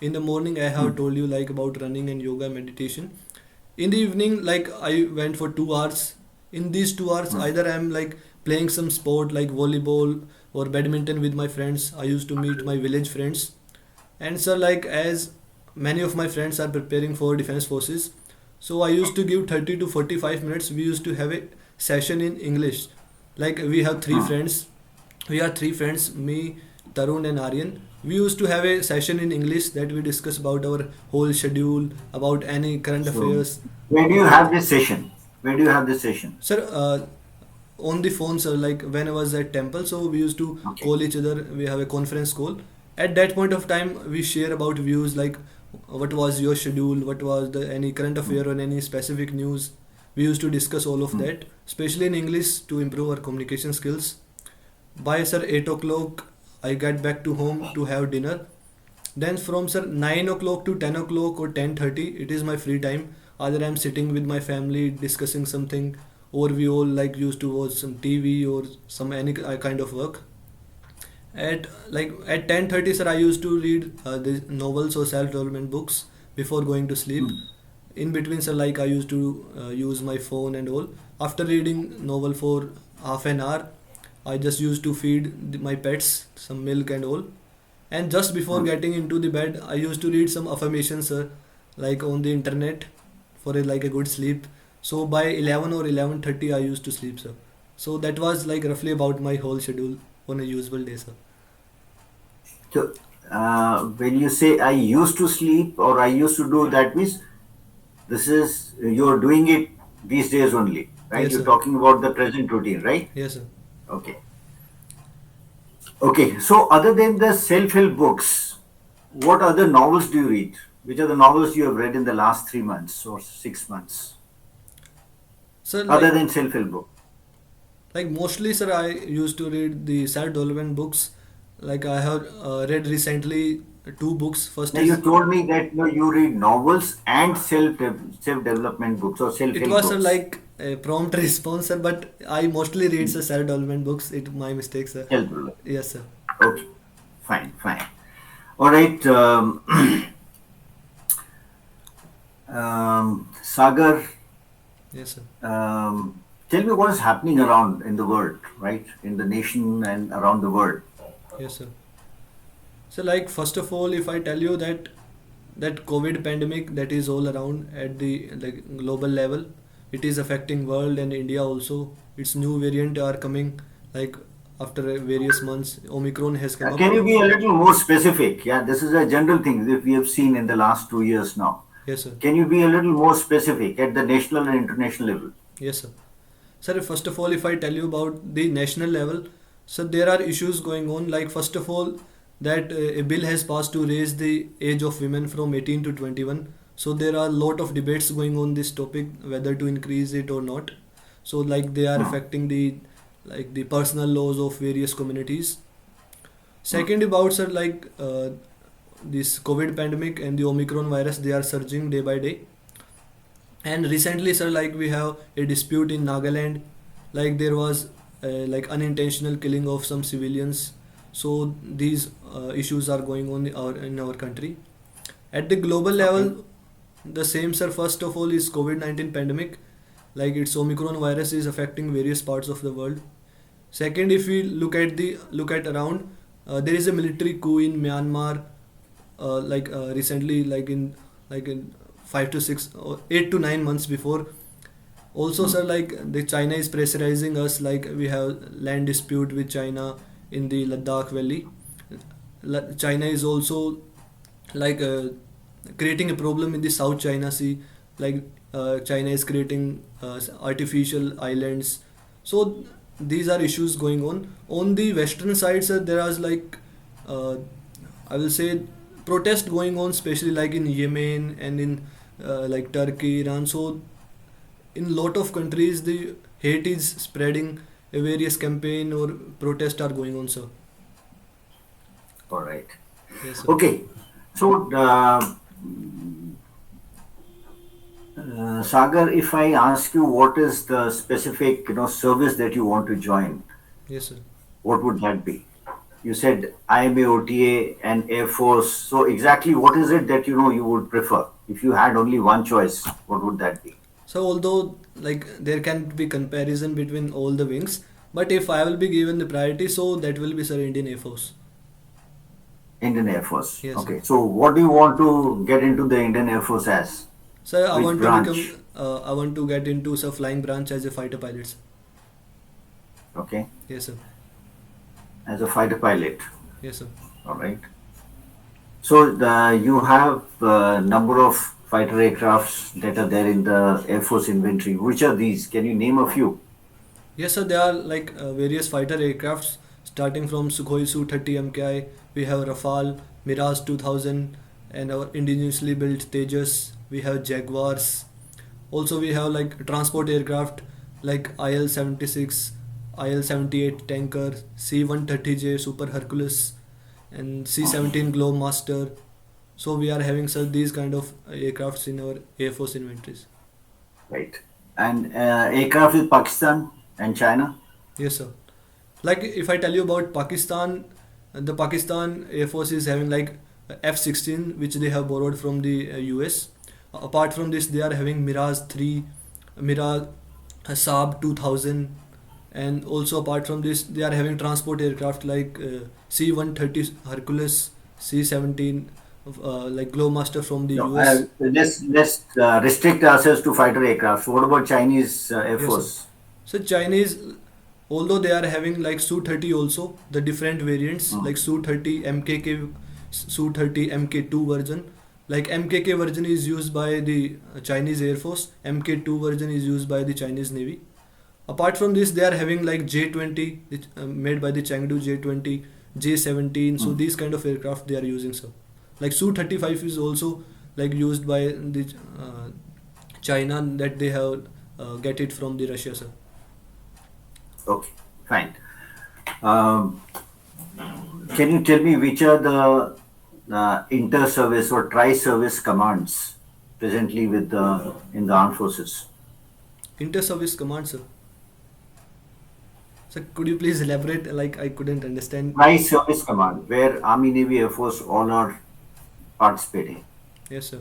In the morning, I have told you like about running and yoga meditation. In the evening, like I went for 2 hours. In these 2 hours, either I'm like playing some sport like volleyball or badminton with my friends. I used to meet my village friends. And sir, like as many of my friends are preparing for defense forces, so I used to give 30 to 45 minutes. We used to have a session in English. Like we have three friends. We are three friends, me, Tarun and Aryan. We used to have a session in English that we discuss about our whole schedule, about any current affairs. Where do you have this session? Where do you have this session? Sir, on the phone, sir, like when I was at temple, so we used to call each other. We have a conference call. At that point of time, we share about views like what was your schedule, what was the any current affair or any specific news. We used to discuss all of that, especially in English to improve our communication skills. By sir 8 o'clock, I get back to home to have dinner. Then from sir 9 o'clock to 10 o'clock or 10:30, it is my free time. Either I'm sitting with my family discussing something, or we all like used to watch some TV or some any kind of work. At 10:30, sir, I used to read the novels or self-development books before going to sleep. In between, sir, like I used to use my phone and all. After reading novel for half an hour, I just used to feed my pets some milk and all. And just before getting into the bed, I used to read some affirmations, sir, like on the internet for like a good sleep. So by 11 or 11:30, I used to sleep, sir. So that was like roughly about my whole schedule on a usual day, sir. So, when you say I used to sleep or I used to do, that means this is you're doing it these days only, right? Yes, You're sir. talking about the present routine, right? Yes, sir. Okay. Okay. So, other than the self-help books, what other novels do you read? Which are the novels you have read in the last 3 months or 6 months, Sir, other than self-help book? like mostly, sir, I used to read the self-development books. Like I have read recently two books. First Now, is you told me that you read novels and self-development books or it self-help was books. like a prompt response, sir, but I mostly read the self-development books. It my mistake, sir. Self-development. Yes, sir. Okay. Fine. Fine. All right. Sagar, Yes, sir. tell me what is happening around in the world, right? In the nation and around the world. Yes, sir. So, like first of all, if I tell you that COVID pandemic that is all around at the like global level, it is affecting world and India also. Its new variant are coming like after various months. Omicron has come up. Can you be a little more specific? Yeah, this is a general thing that we have seen in the last 2 years now. Yes, sir. Can you be a little more specific at the national and international level? Yes, sir. Sir, first of all, if I tell you about the national level, so there are issues going on. Like first of all, that a bill has passed to raise the age of women from 18 to 21. So there are a lot of debates going on this topic whether to increase it or not. So like they are affecting the personal laws of various communities. Second about, sir, like this COVID pandemic and the Omicron virus, they are surging day by day. And recently, sir, like we have a dispute in Nagaland, like there was like unintentional killing of some civilians. So these issues are going on in our country. At the global Okay. level, the same, sir. First of all, is COVID-19 pandemic, like its Omicron virus is affecting various parts of the world. Second, if we look at around, there is a military coup in Myanmar, recently, like in 5 to 6 or 8 to 9 months before. Also, Hmm. sir, like the China is pressurizing us, like we have land dispute with China in the Ladakh Valley. China is also like creating a problem in the South China Sea. Like China is creating artificial islands. So these are issues going on. On the western side, sir, there is like uh, I will say protest going on, especially like in Yemen and in like Turkey, Iran. So in lot of countries, the hate is spreading. A various campaign or protest are going on, sir. All right. Yes, sir. Okay. So, Sagar, if I ask you what is the specific, service that you want to join, Yes, sir. what would that be? You said IMA, OTA, and Air Force. So, exactly what is it that you would prefer? If you had only one choice, what would that be? So although like there can be comparison between all the wings, but if I will be given the priority, so that will be, sir, Indian Air Force. Indian Air Force. Yes, sir. Okay. So, what do you want to get into the Indian Air Force as? Sir, I Which want to branch? become. I want to get into a flying branch as a fighter pilot, sir. Okay. Yes, sir. As a fighter pilot. Yes, sir. All right. So you have a number of fighter aircrafts that are there in the Air Force inventory. Which are these? Can you name a few? Yes, sir. There are like various fighter aircrafts starting from Sukhoi Su-30 MKI. We have Rafale, Mirage 2000, and our indigenously built Tejas. We have Jaguars. Also, we have like transport aircraft like IL-76, IL-78 tanker, C-130J Super Hercules, and C-17 Globemaster. So we are having, sir, these kind of aircrafts in our Air Force inventories. Right. And aircraft with Pakistan and China. Yes, sir. Like if I tell you about Pakistan, the Pakistan Air Force is having like F-16, which they have borrowed from the US. Apart from this, they are having Mirage 3, Mirage Saab 2000, and also apart from this, they are having transport aircraft like C-130 Hercules, C-17 like Glowmaster from the No, US. let's restrict ourselves to fighter aircraft. So what about Chinese Air Yes, sir. Force? So Chinese, although they are having like Su-30 also, the different variants Hmm. like Su-30 MKK, Su-30 MK2 version. Like MKK version is used by the Chinese Air Force, MK2 version is used by the Chinese Navy. Apart from this, they are having like J-20, made by the Chengdu J-20, J-17. So Hmm. these kind of aircraft they are using, sir. Like Su-35 is also like used by the China, that they have get it from the Russia, sir. Okay, fine. Um, can you tell me which are the inter-service or tri-service commands presently with the in the armed forces? Inter-service command, sir. So could you please elaborate? Like I couldn't understand. Tri-service command, where Army, Navy, Air Force all are participating. Yes, sir.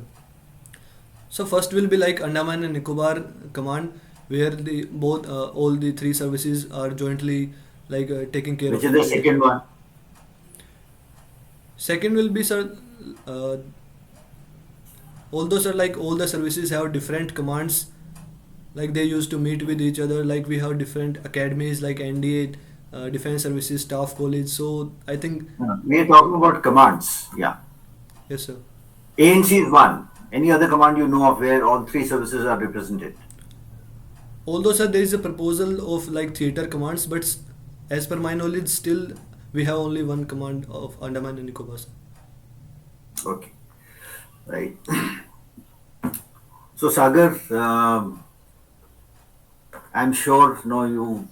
So first will be like Andaman and Nicobar command, where the both all the three services are jointly like taking care Which of is the India. second one? Second will be, sir, uh, although, sir, like all the services have different commands, like they used to meet with each other. Like we have different academies like NDA, Defense Services Staff College. So I think No, we are talking about commands. Yeah. yes, sir. ANC is one. Any other command you know of where all three services are represented? Although, sir, there is a proposal of like theater commands, but as per my knowledge, still we have only one command of Andaman and Nicobar, sir. Okay. Right. So Sagar, I'm sure you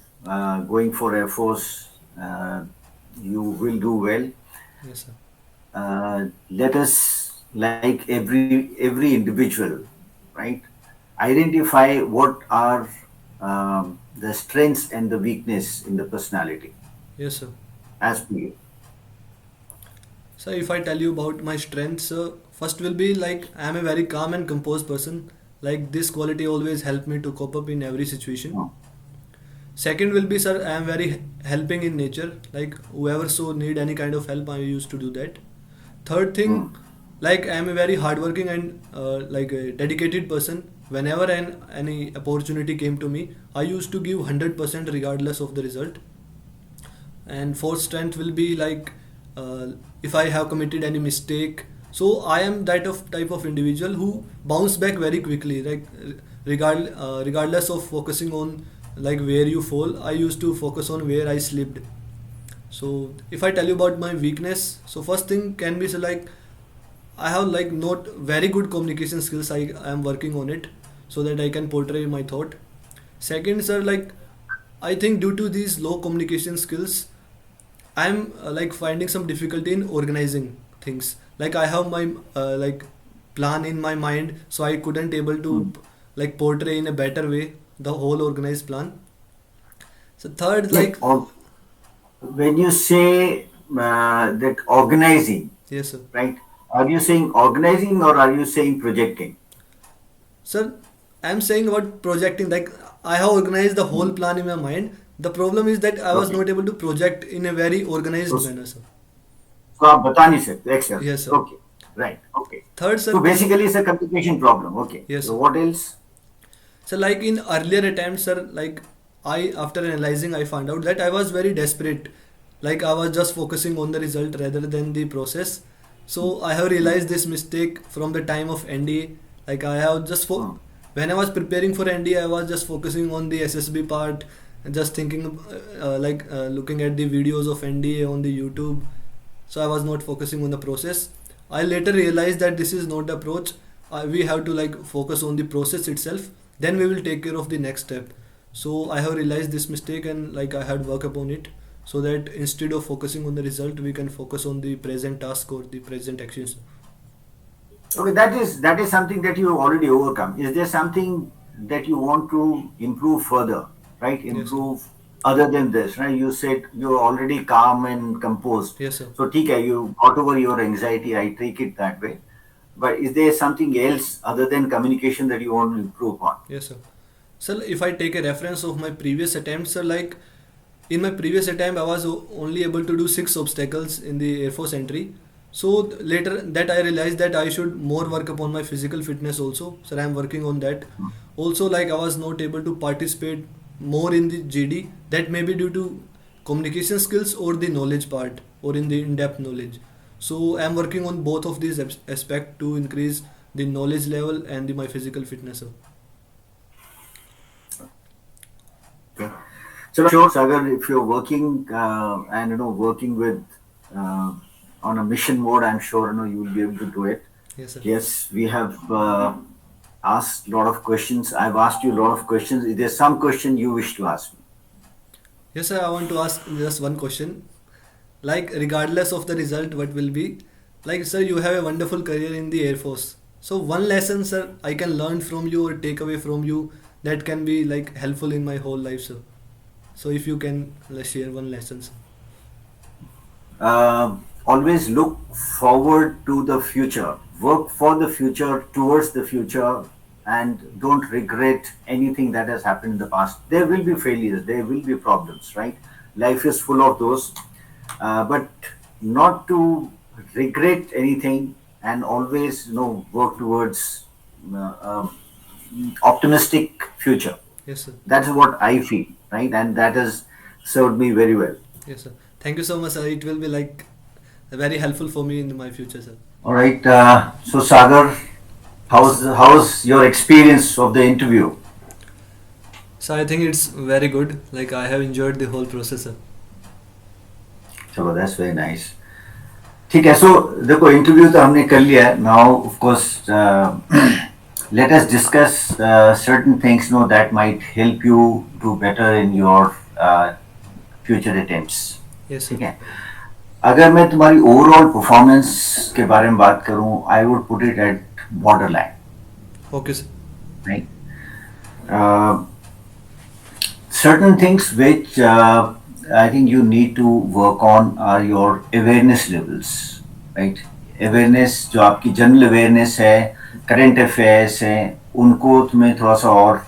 going for Air Force, you will do well. Yes, sir. let us, like every individual, right, identify what are the strengths and the weakness in the personality Yes, sir. as per you. So if I tell you about my strengths, first will be like I am a very calm and composed person. Like this quality always help me to cope up in every situation. Hmm. Second will be, sir, I am very helping in nature. Like whoever so need any kind of help, I used to do that. Third Hmm. thing, like I am a very hardworking and like a dedicated person. Whenever any opportunity came to me, I used to give 100% regardless of the result. And fourth strength will be like uh, if I have committed any mistake, so I am that of type of individual who bounce back very quickly, like regardless of focusing on like where you fall, I used to focus on where I slipped. So if I tell you about my weakness, so first thing can be, so like I have like not very good communication skills. I am working on it so that I can portray my thought. Second, sir, like I think due to these low communication skills, I'm like finding some difficulty in organizing things. Like I have my like plan in my mind, so I couldn't able Hmm. to like portray in a better way the whole organized plan. So third, Yeah, like when you say that organizing, yes, sir. right? Are you saying organizing or are you saying projecting? Sir, I'm saying about projecting. Like I have organized the whole Hmm. plan in my mind. The problem is that I was Okay. not able to project in a very So, organized manner, sir. so आप बता नहीं सकते. Excellent. Yes, sir. Okay. Right. Okay. Third, sir, So can basically, it's a communication problem. Okay. yes, So sir. what else? So like in earlier attempts, sir, like I after analyzing, I found out that I was very desperate. Like I was just focusing on the result rather than the process. So I have Hmm. realized this mistake from the time of NDA. Like I have just Hmm. when I was preparing for NDA, I was just focusing on the SSB part, and just thinking looking at the videos of NDA on the YouTube. So I was not focusing on the process. I later realized that this is not the approach. We have to like focus on the process itself, then we will take care of the next step. So I have realized this mistake, and like I had work upon it, so that instead of focusing on the result, we can focus on the present task or the present actions. Okay, that is something that you already overcome. Is there something that you want to improve further, right? Yes, sir. Improve other than this, right? You said you're already calm and composed. Yes, sir. So, ठीक है, you got over your anxiety. I take it that way. But is there something else other than communication that you want to improve on? Yes, sir. So if I take a reference of my previous attempts, sir, like in my previous attempt, I was only able to do 6 obstacles in the Air Force entry. So later that I realized that I should more work upon my physical fitness also. So I am working on that. Also, like I was not able to participate more in the GD. That may be due to communication skills or the knowledge part or in the in-depth knowledge. So I am working on both of these aspect to increase the knowledge level and my physical fitness, sir. Okay. So, sure, Sagar, if you're working and working with uh, on a mission mode, I'm sure you will be able to do it. Yes, sir. Yes, we have asked a lot of questions. I've asked you a lot of questions. Is there some question you wish to ask me? Yes, sir. I want to ask just one question. Like, regardless of the result, what will be? Like, sir, you have a wonderful career in the Air Force. So, one lesson, sir, I can learn from you or take away from you that can be like helpful in my whole life, sir. So, if you can share one lesson, sir. Always look forward to the future. Work for the future, towards the future, and don't regret anything that has happened in the past. There will be failures, there will be problems, right? Life is full of those, but not to regret anything and always, work towards optimistic future. Yes, sir. That's what I feel, right? And that has served me very well. Yes, sir. Thank you so much, sir. It will be like very helpful for me in my future, sir. All right. So Sagar, how's your experience of the interview? So, I think it's very good. Like, I have enjoyed the whole process, sir. चलो, that's very nice. ठीक है. So देखो, interview तो हमने कर लिया है. Now, of course, let us discuss certain things, that might help you do better in your future attempts. Yes, sir. ठीक है. अगर मैं तुम्हारी ओवरऑल परफॉर्मेंस के बारे में बात करूं, I would put it at border line. Okay, sir. Right? Certain things which I think you need to work on are your awareness levels, right? Awareness जो आपकी general awareness है, current affairs है, उनको तुम्हें थोड़ा सा और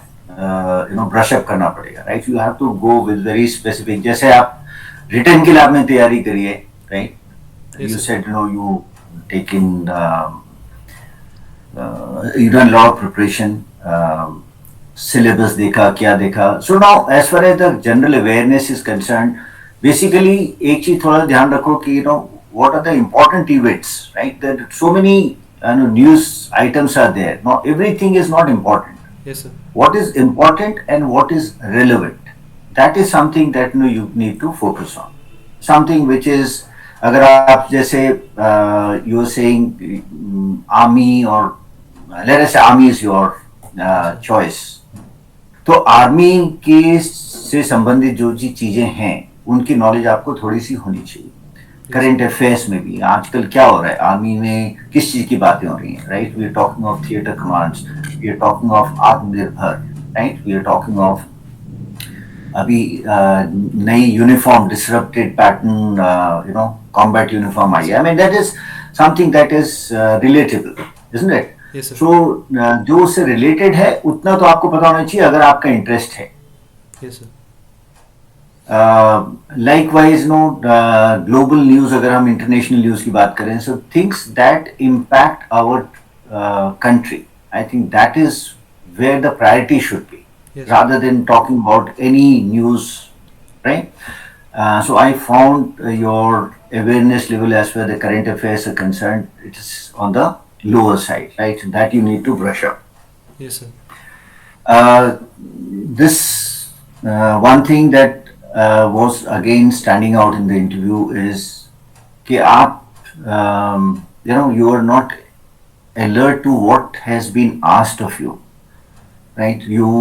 brush up करना पड़ेगा, right? You have to go with very specific. जैसे आप written के लिए आपने तैयारी करी है, right? Yes, You sir. said you taken you done a lot of preparation. Syllabus देखा, क्या देखा. So now, as far as the general awareness is concerned, basically एक चीज थोड़ा ध्यान रखो कि what are the important events, right? There are so many news items are there. Now everything is not important. Yes, sir. What is important and what is relevant? That is something that you need to focus on. Something which is, अगर आप जैसे you are saying army, or let us say army is your choice. तो army के से संबंधित जो जी चीजें हैं उनकी नॉलेज आपको थोड़ी सी होनी चाहिए. करंट अफेयर्स में भी आजकल क्या हो रहा है, आर्मी में किस चीज की बातें हो रही हैं, right? We are talking of theatre commands, we are talking of Aatmanirbhar, right? We are talking of अभी नई uniform disrupted pattern combat uniform आई है. I mean that is something that is relatable, isn't it? Yes, sir. So जो उससे related है उतना तो आपको पता होना चाहिए अगर आपका इंटरेस्ट है. Yes, sir. Likewise, global news, अगर हम international news की बात करें, so things that impact our country, I think that is where the priority should be, Yes. rather than talking about any news, right? So I found your awareness level as far as the current affairs are concerned, it is on the lower side, right? That you need to brush up. Yes, sir. This one thing that was again standing out in the interview is कि आप you are not alert to what has been asked of you, right? You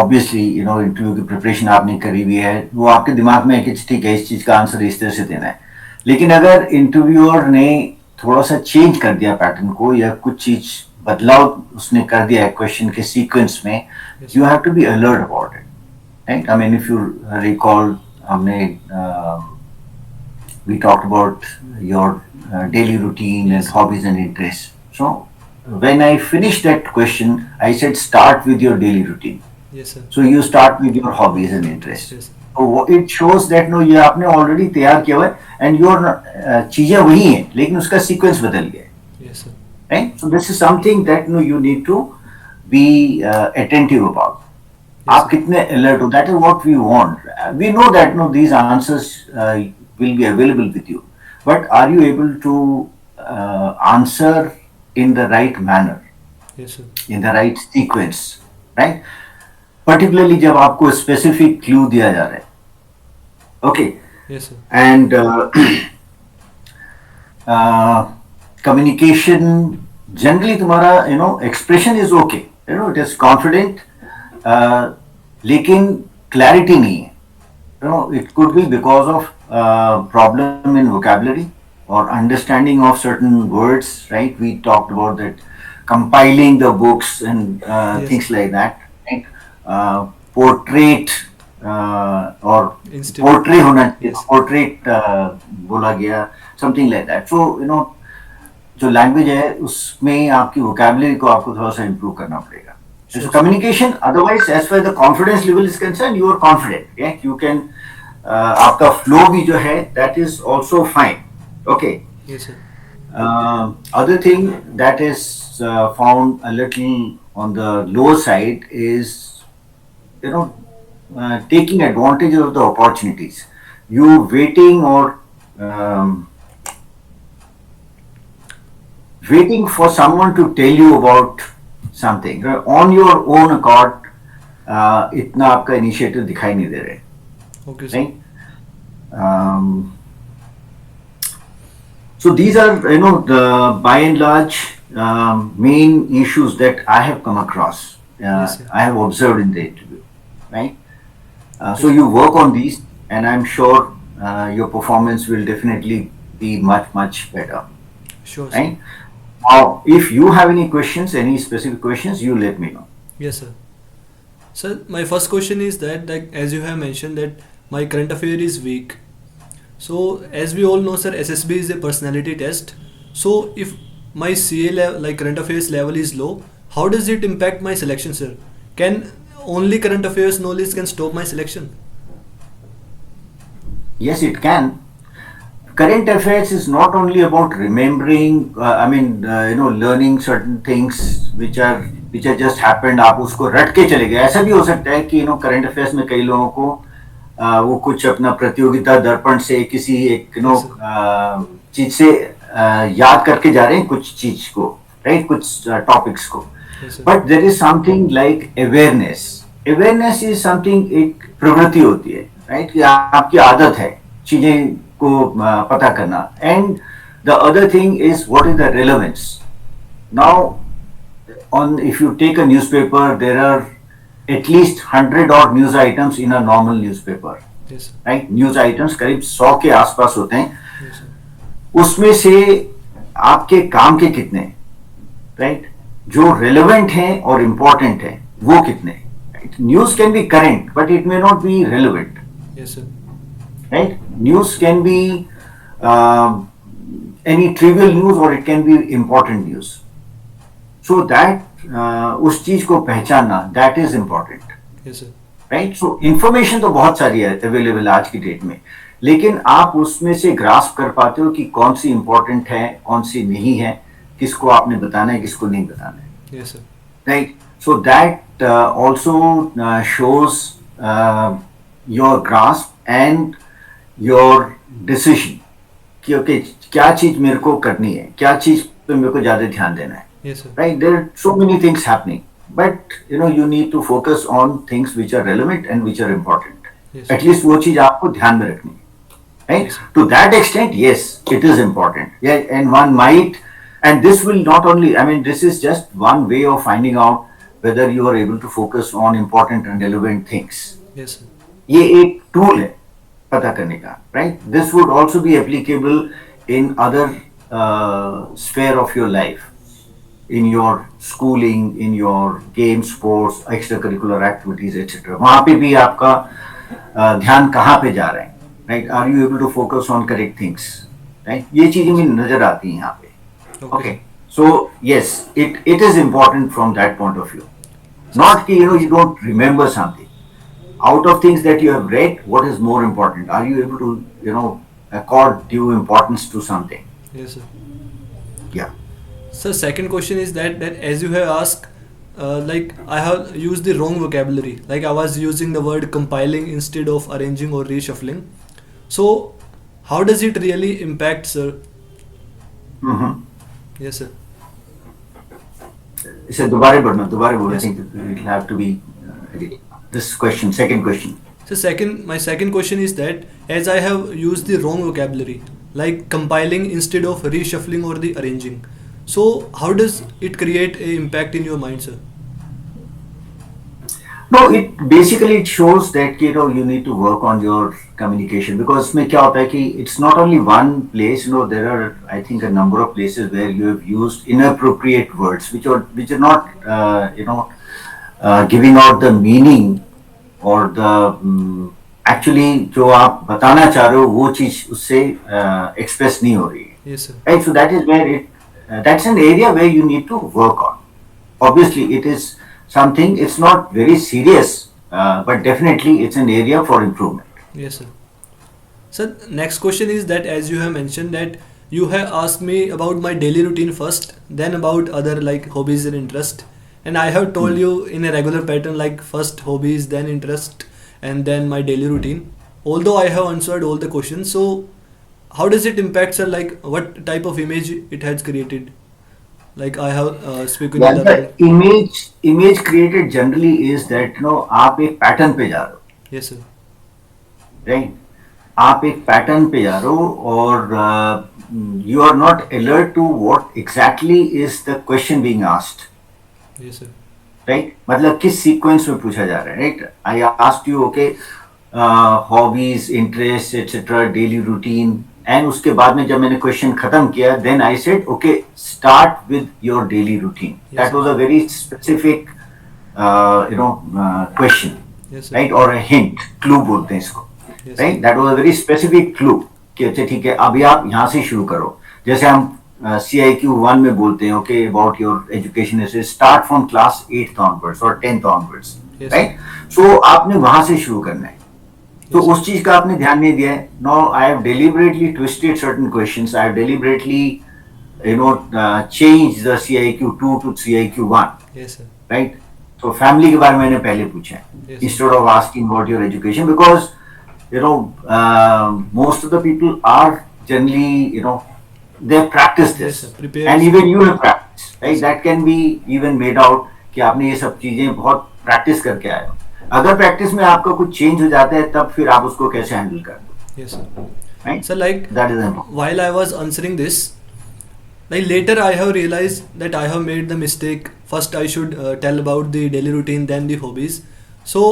obviously interview की preparation आपने करी हुई है, वो आपके दिमाग में है कि ठीक है इस चीज का आंसर इस तरह से देना है. लेकिन अगर इंटरव्यूअर ने थोड़ा सा चेंज कर दिया पैटर्न को, या कुछ चीज बदलाव उसने कर दिया है क्वेश्चन के सीक्वेंस में, you have to be alert about it, right? I mean if you recall, हमने we talked about your daily routine and hobbies and interest. So when I finish that question I said start with your daily routine. Yes, sir. So you start with your hobbies and interests. Yes. So it shows that ये आपने already तैयार किया हुआ है, and your चीजें वही हैं, लेकिन उसका sequence बदल गया है. Yes, sir. Right? So this is something that you need to be attentive about. Yes, आप कितने alert हो? That is what we want. We know that these answers will be available with you, but are you able to answer in the right manner, Yes, sir. in the right sequence, right? Particularly जब आपको specific clue दिया जा रहा है. Okay. Yes, sir. And communication generally तुम्हारा expression is okay, it is confident, लेकिन clarity नहीं है. It could be because of problem in vocabulary or understanding of certain words, right? We talked about that, compiling the books and Yes. things like that, right? Portrait or Instead. portrait होना चाहिए, Yes. portrait बोला गया, something like that. So जो language है उसमें आपकी vocabulary को आपको थोड़ा सा improve करना पड़ेगा. So communication, otherwise as far as the confidence level is concerned, you are confident. Yeah, you can आपका flow भी जो है that is also fine. Okay. Yes, sir. Other thing that is found a little on the lower side is taking advantage of the opportunities. You waiting or waiting for someone to tell you about something on your own accord. इतना आपका initiative दिखाई नहीं दे रहे, Okay, sir. right? So these are the by and large main issues that I have come across. Yes, sir. I have observed in the interview, right? So you work on these, and I'm sure your performance will definitely be much better, Sure, sir. right? Now, if you have any questions, any specific questions, you let me know. Yes, sir. Sir, my first question is that, like, as you have mentioned that my current affair is weak. So, as we all know, sir, SSB is a personality test. So, if my CA level, like current affairs level is low, how does it impact my selection, sir? Can only current affairs knowledge can stop my selection? Yes, it can. Current affairs is not only about remembering, learning certain things which are just happened. आप उसको रट के चले गए. ऐसा भी हो सकता है कि current affairs में कई लोगों को वो कुछ अपना प्रतियोगिता दर्पण से किसी एक चीज से याद करके जा रहे हैं कुछ चीज को, राइट, कुछ टॉपिक्स को. But there is something like awareness. Awareness is something, एक प्रवृत्ति होती है, राइट, कि आपकी आदत है चीजें को पता करना. And the other thing is what is the relevance. Now on if you take a newspaper, there are at least 100 odd news items in a normal newspaper. Yes, right? News items करीब 100 के आसपास होते हैं. yes, उसमें से आपके काम के कितने, राइट, जो रेलेवेंट हैं और इम्पोर्टेंट हैं, वो कितने. News can be current but it may not be relevant. yes, sir. Right, news can be any trivial news और it can be important news. So that उस चीज को पहचानना, that is important. Yes, sir. Right? So information तो बहुत सारी है available आज की डेट में, लेकिन आप उसमें से ग्रास्प कर पाते हो कि कौन सी इंपॉर्टेंट है, कौन सी नहीं है, किसको आपने बताना है, किसको नहीं बताना है. Yes, sir. Right? So that also shows your grasp and your decision कि okay, क्या चीज मेरे को करनी है, क्या चीज पे मेरे को ज्यादा ध्यान देना है. Yes, sir. Right, there are so many things happening, but you need to focus on things which are relevant and which are important. Yes, At least वो चीज आपको ध्यान में रखनी है, right? Yes, To that extent, yes, it is important. Yeah, and one might, and this will not only, I mean, this is just one way of finding out whether you are able to focus on important and relevant things. Yes, sir. ये एक tool है पता करने का, right? This would also be applicable in other sphere of your life. In your schooling, in your game, sports, extracurricular activities, etc. वहाँ पे भी आपका ध्यान कहाँ पे जा रहा है, right? Are you able to focus on correct things, right? ये चीजें भी नजर आती हैं यहाँ पे. Okay. So yes, it is important from that point of view. Not कि you don't remember something. Out of things that you have read, what is more important? Are you able to accord due importance to something? Yes, sir. Yeah. So second question is that as you have asked, like I have used the wrong vocabulary. Like I was using the word compiling instead of arranging or reshuffling. So how does it really impact, sir? Mm-hmm. Yes, sir. इसे दोबारा बोलना. I think it will have to be this question, second question. So my second question is that as I have used the wrong vocabulary, like compiling instead of reshuffling or the arranging. So how does it create an impact in your mind, sir? No, it shows that you need to work on your communication, because इसमें क्या होता है कि it's not only one place. There are, I think, a number of places where you have used inappropriate words which are not giving out the meaning or the actually जो आप बताना चाह रहे हो वो चीज उससे express नहीं हो रही है. Yes, sir. Right, so that is where that's an area where you need to work on. Obviously, it is something, it's not very serious, but definitely it's an area for improvement. Yes, sir. Sir, next question is that as you have mentioned that you have asked me about my daily routine first, then about other like hobbies and interest, and I have told you in a regular pattern like first hobbies, then interest, and then my daily routine. Although I have answered all the questions, so how does it impact, sir? Like what type of image it has created? Like I have spoken. Well, the image created generally is that आप एक pattern पे जा रहे हो. Yes, sir. Right? आप एक pattern पे जा रहे हो और you are not alert to what exactly is the question being asked. Yes, sir. Right? मतलब किस sequence में पूछा जा रहा है. Right? I asked you, okay, hobbies, interests, etc., daily routine, and उसके बाद में जब मैंने क्वेश्चन खत्म किया, then I said okay start with your daily routine. That was a very specific question, Yes, sir. Right, और हिंट, क्लू बोलते हैं इसको, Yes, right. sir. That was a very specific clue कि अच्छा ठीक है अभी आप यहाँ से शुरू करो. जैसे हम CIQ1 में बोलते हैं okay about your education is start from class 8th onwards और 10th ऑनवर्ड्स, Yes, राइट. सो आपने वहां से शुरू करना है. तो Yes, उस चीज का आपने ध्यान नहीं दिया है. Now I have deliberately twisted certain questions. I have deliberately change the CIQ2 to CIQ1, Yes, sir. Right. तो फैमिली के बारे में मैंने पहले पूछा है Yes, instead of asking about your education, because most of the people are generally they have practiced Yes, this, sir. Prepared. and even you have practiced, right? That can be even made out कि आपने ये सब चीजें बहुत practice करके आए हो. अगर प्रैक्टिस में आपका कुछ चेंज हो जाता है तब फिर आप उसको कैसे हैंडल करते हो, Yes, sir. Right. So like that is important. while I was answering this, like later I have realized that I have made the mistake. First I should tell about the daily routine, then the hobbies. So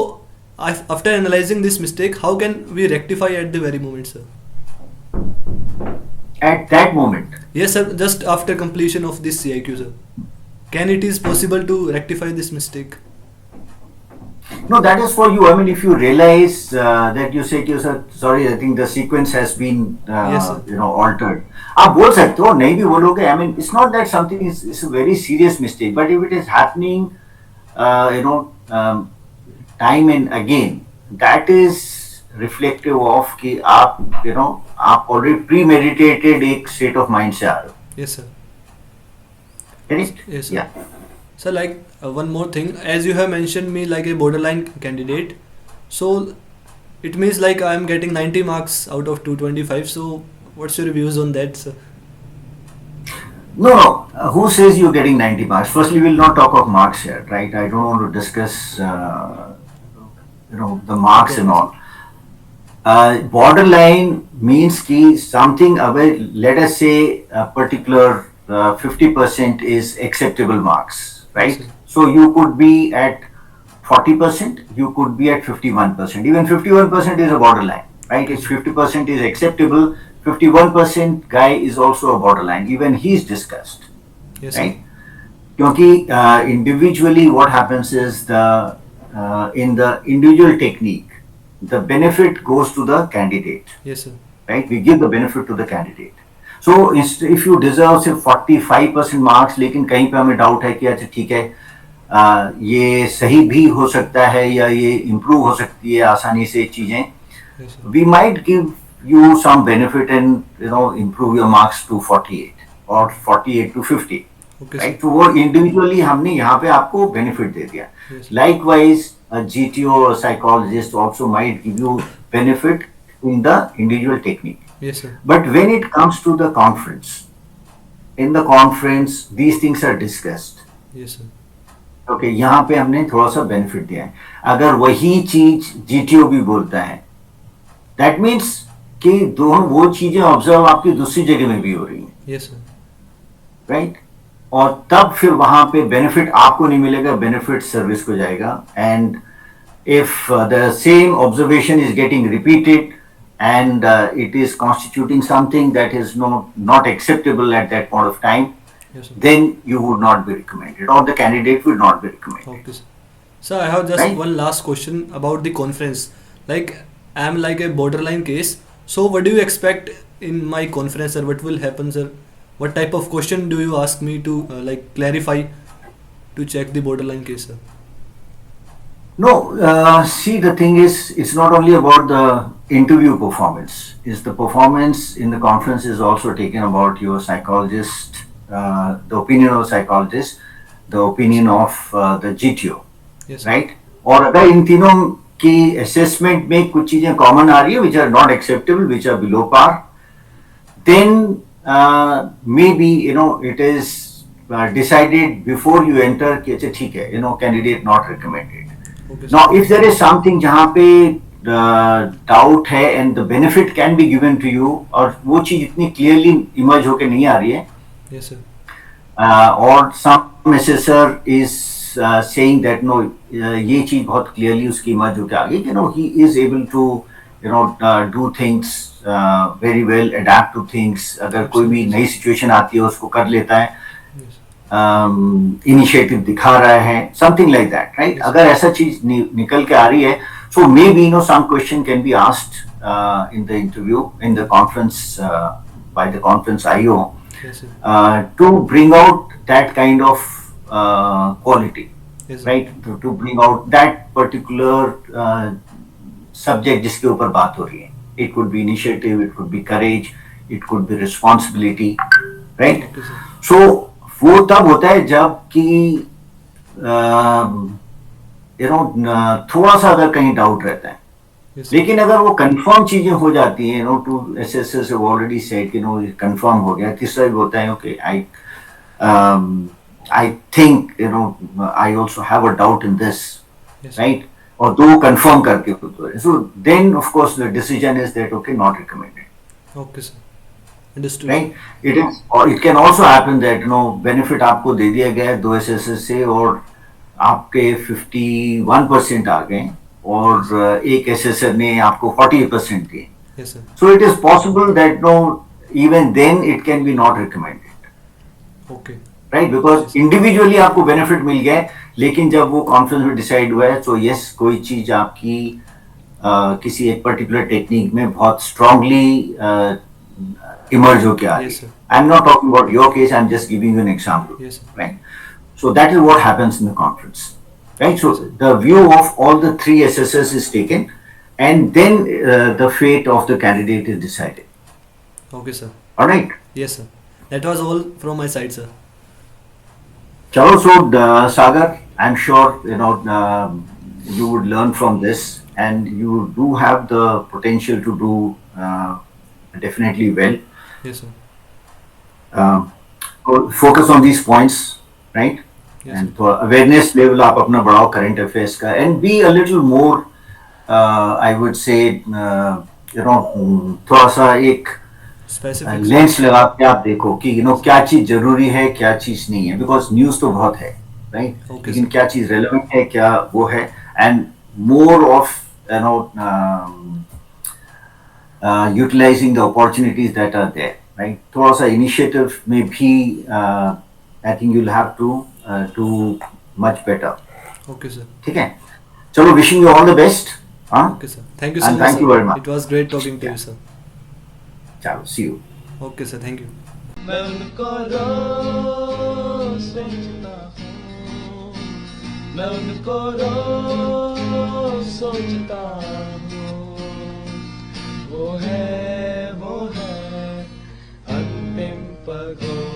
after analyzing this mistake, how can we rectify at the very moment, sir? At that moment, Yes, sir. Just after completion of this CIQ, sir. Can it is possible to rectify this mistake? no, that is for you. I mean, if you realize that you say to yourself, sorry, I think the sequence has been Yes, sir. altered. आप बोल सकते हो, नहीं भी बोलोगे. I mean, it's not that something is a very serious mistake, but if it is happening, time and again, that is reflective of कि आप आप already premeditated एक state of mind से आ रहे हो. Yes, sir. Correct? Yes, sir. Yeah. So like one more thing, as you have mentioned me like a borderline candidate, so it means like I am getting 90 marks out of 225. So what's your views on that, sir? No, no. Who says you're getting 90 marks? Firstly, we'll not talk of marks here, right? I don't want to discuss, the marks and all. Borderline means ki something, let us say a particular 50% is acceptable marks, right? Yes, sir. So you could be at 40%, you could be at 51%. Even 51% is a borderline, right? It's 50% is acceptable. 51% guy is also a borderline. Even he's discussed, Yes, sir. right? क्योंकि individually what happens is in the individual technique, the benefit goes to the candidate, Yes, sir. right? We give the benefit to the candidate. So if you deserve say 45% marks, लेकिन कहीं पे हमें doubt है कि अच्छा ठीक है ये सही भी हो सकता है या ये इम्प्रूव हो सकती है आसानी से चीजें, Yes, sir. we might give you some benefit and improve your marks to 48 or 48 to 50, Okay, right? sir. तो वो individually हमने यहाँ पे आपको benefit दे दिया. Yes, sir. Likewise, a GTO or psychologist also might give you benefit in the individual technique. Yes, sir. But when it comes to the conference, in the conference these things are discussed. Yes, sir. Okay, यहाँ पे हमने थोड़ा सा benefit दिया है. अगर वही चीज GTO भी बोलता है, that means कि दोनों वो चीजें ऑब्जर्व आपकी दूसरी जगह में भी हो रही हैं, Yes, sir. राइट. और तब फिर वहां पे बेनिफिट आपको नहीं मिलेगा, बेनिफिट सर्विस को जाएगा. And if the same observation is getting repeated and it is constituting something that is not acceptable at that point of time, Yes, sir. then you would not be recommended or the candidate will not be recommended. Okay, sir. So I have just Right. one last question about the conference. Like I am like a borderline case. So what do you expect in my conference, sir? What will happen, sir? What type of question do you ask me to like clarify to check the borderline case, sir? No, see, the thing is, it's not only about the interview performance. Is the performance in the conference is also taken about your psychologist, the opinion of the psychologist, the opinion of the GTO, Yes, sir. right? और अगर इन तीनों की assessment में कुछ चीजें common आ रही है, which are not acceptable, which are below par, then maybe it is decided before you enter कि अच्छा ठीक है, candidate not recommended. Okay, sir. Now, if there is something जहाँ पे doubt है and the benefit can be given to you और वो चीज इतनी clearly emerge होके नहीं आ रही है, Yes, sir. और some assessor is saying that no, ये चीज बहुत clearly उसकी emerge होके आ गई कि he is able to do things very well, adapt to things. अगर कोई भी नई सिचुएशन आती है उसको कर लेता है, इनिशिएटिव दिखा रहा है, समथिंग लाइक दैट, राइट? अगर ऐसा चीज निकल के आ रही है, so maybe some question can be asked in the interview, in the conference, by the conference IO, to bring out that kind of quality, right? To bring out that particular subject जिसके ऊपर बात हो रही है. It could be initiative, it could be courage, it could be responsibility, right? So वो तब होता है जब कि थोड़ा सा अगर कहीं डाउट रहता है, लेकिन अगर वो कंफर्म चीजें हो जाती हैं, टू एसएसएस ऑलरेडी सेड कि कंफर्म हो गया. तीसरा भी होता है, okay, I think I also have a doubt in this, right? और दो कंफर्म करके, so then of course the decision is that okay, not recommended. Okay sir, understood. Right? It is, और it can also happen that benefit आपको दे दिया गया है 2 SSS से और आपके 51% आ गए और एक एसएसआर ने आपको 40% दिए. So it is possible that even then it can be not recommended. Okay. Right? Because individually आपको benefit मिल गया है, लेकिन जब वो conference में decide हुआ है, so yes, कोई चीज आपकी किसी एक particular technique में बहुत strongly emerge होके आ रही है. I'm not talking about your case, I'm just giving you an example. Yes, right? So that is what happens in the conference, right? So the view of all the 3 SSS is taken, and then the fate of the candidate is decided. Okay, sir. All right. Yes, sir. That was all from my side, sir. Chalo, so Sagar, I'm sure you would learn from this, and you do have the potential to do definitely well. Yes, sir. Focus on these points, right? Yes, and for awareness level आप अपना बढ़ाओ current affairs का, and be a little more I would say थोड़ा सा एक lens लगा के आप देखो कि क्या चीज जरूरी है, क्या चीज नहीं है, because न्यूज तो बहुत है, right? लेकिन क्या चीज relevant है, क्या वो है, and more of utilizing the opportunities that are there, right? थोड़ा सा initiative में भी I think you'll have to do much better. Okay, sir. ठीक है, चलो, wishing you all the best. Okay, sir. Thank you so and much. Thank you very much. It was great talking to you, sir. चलो, see you. Okay, sir. Thank you. मैं उनको रोज सोचता हूँ, मैं उनको रोज सोचता हूँ, वो है अंतिम पगों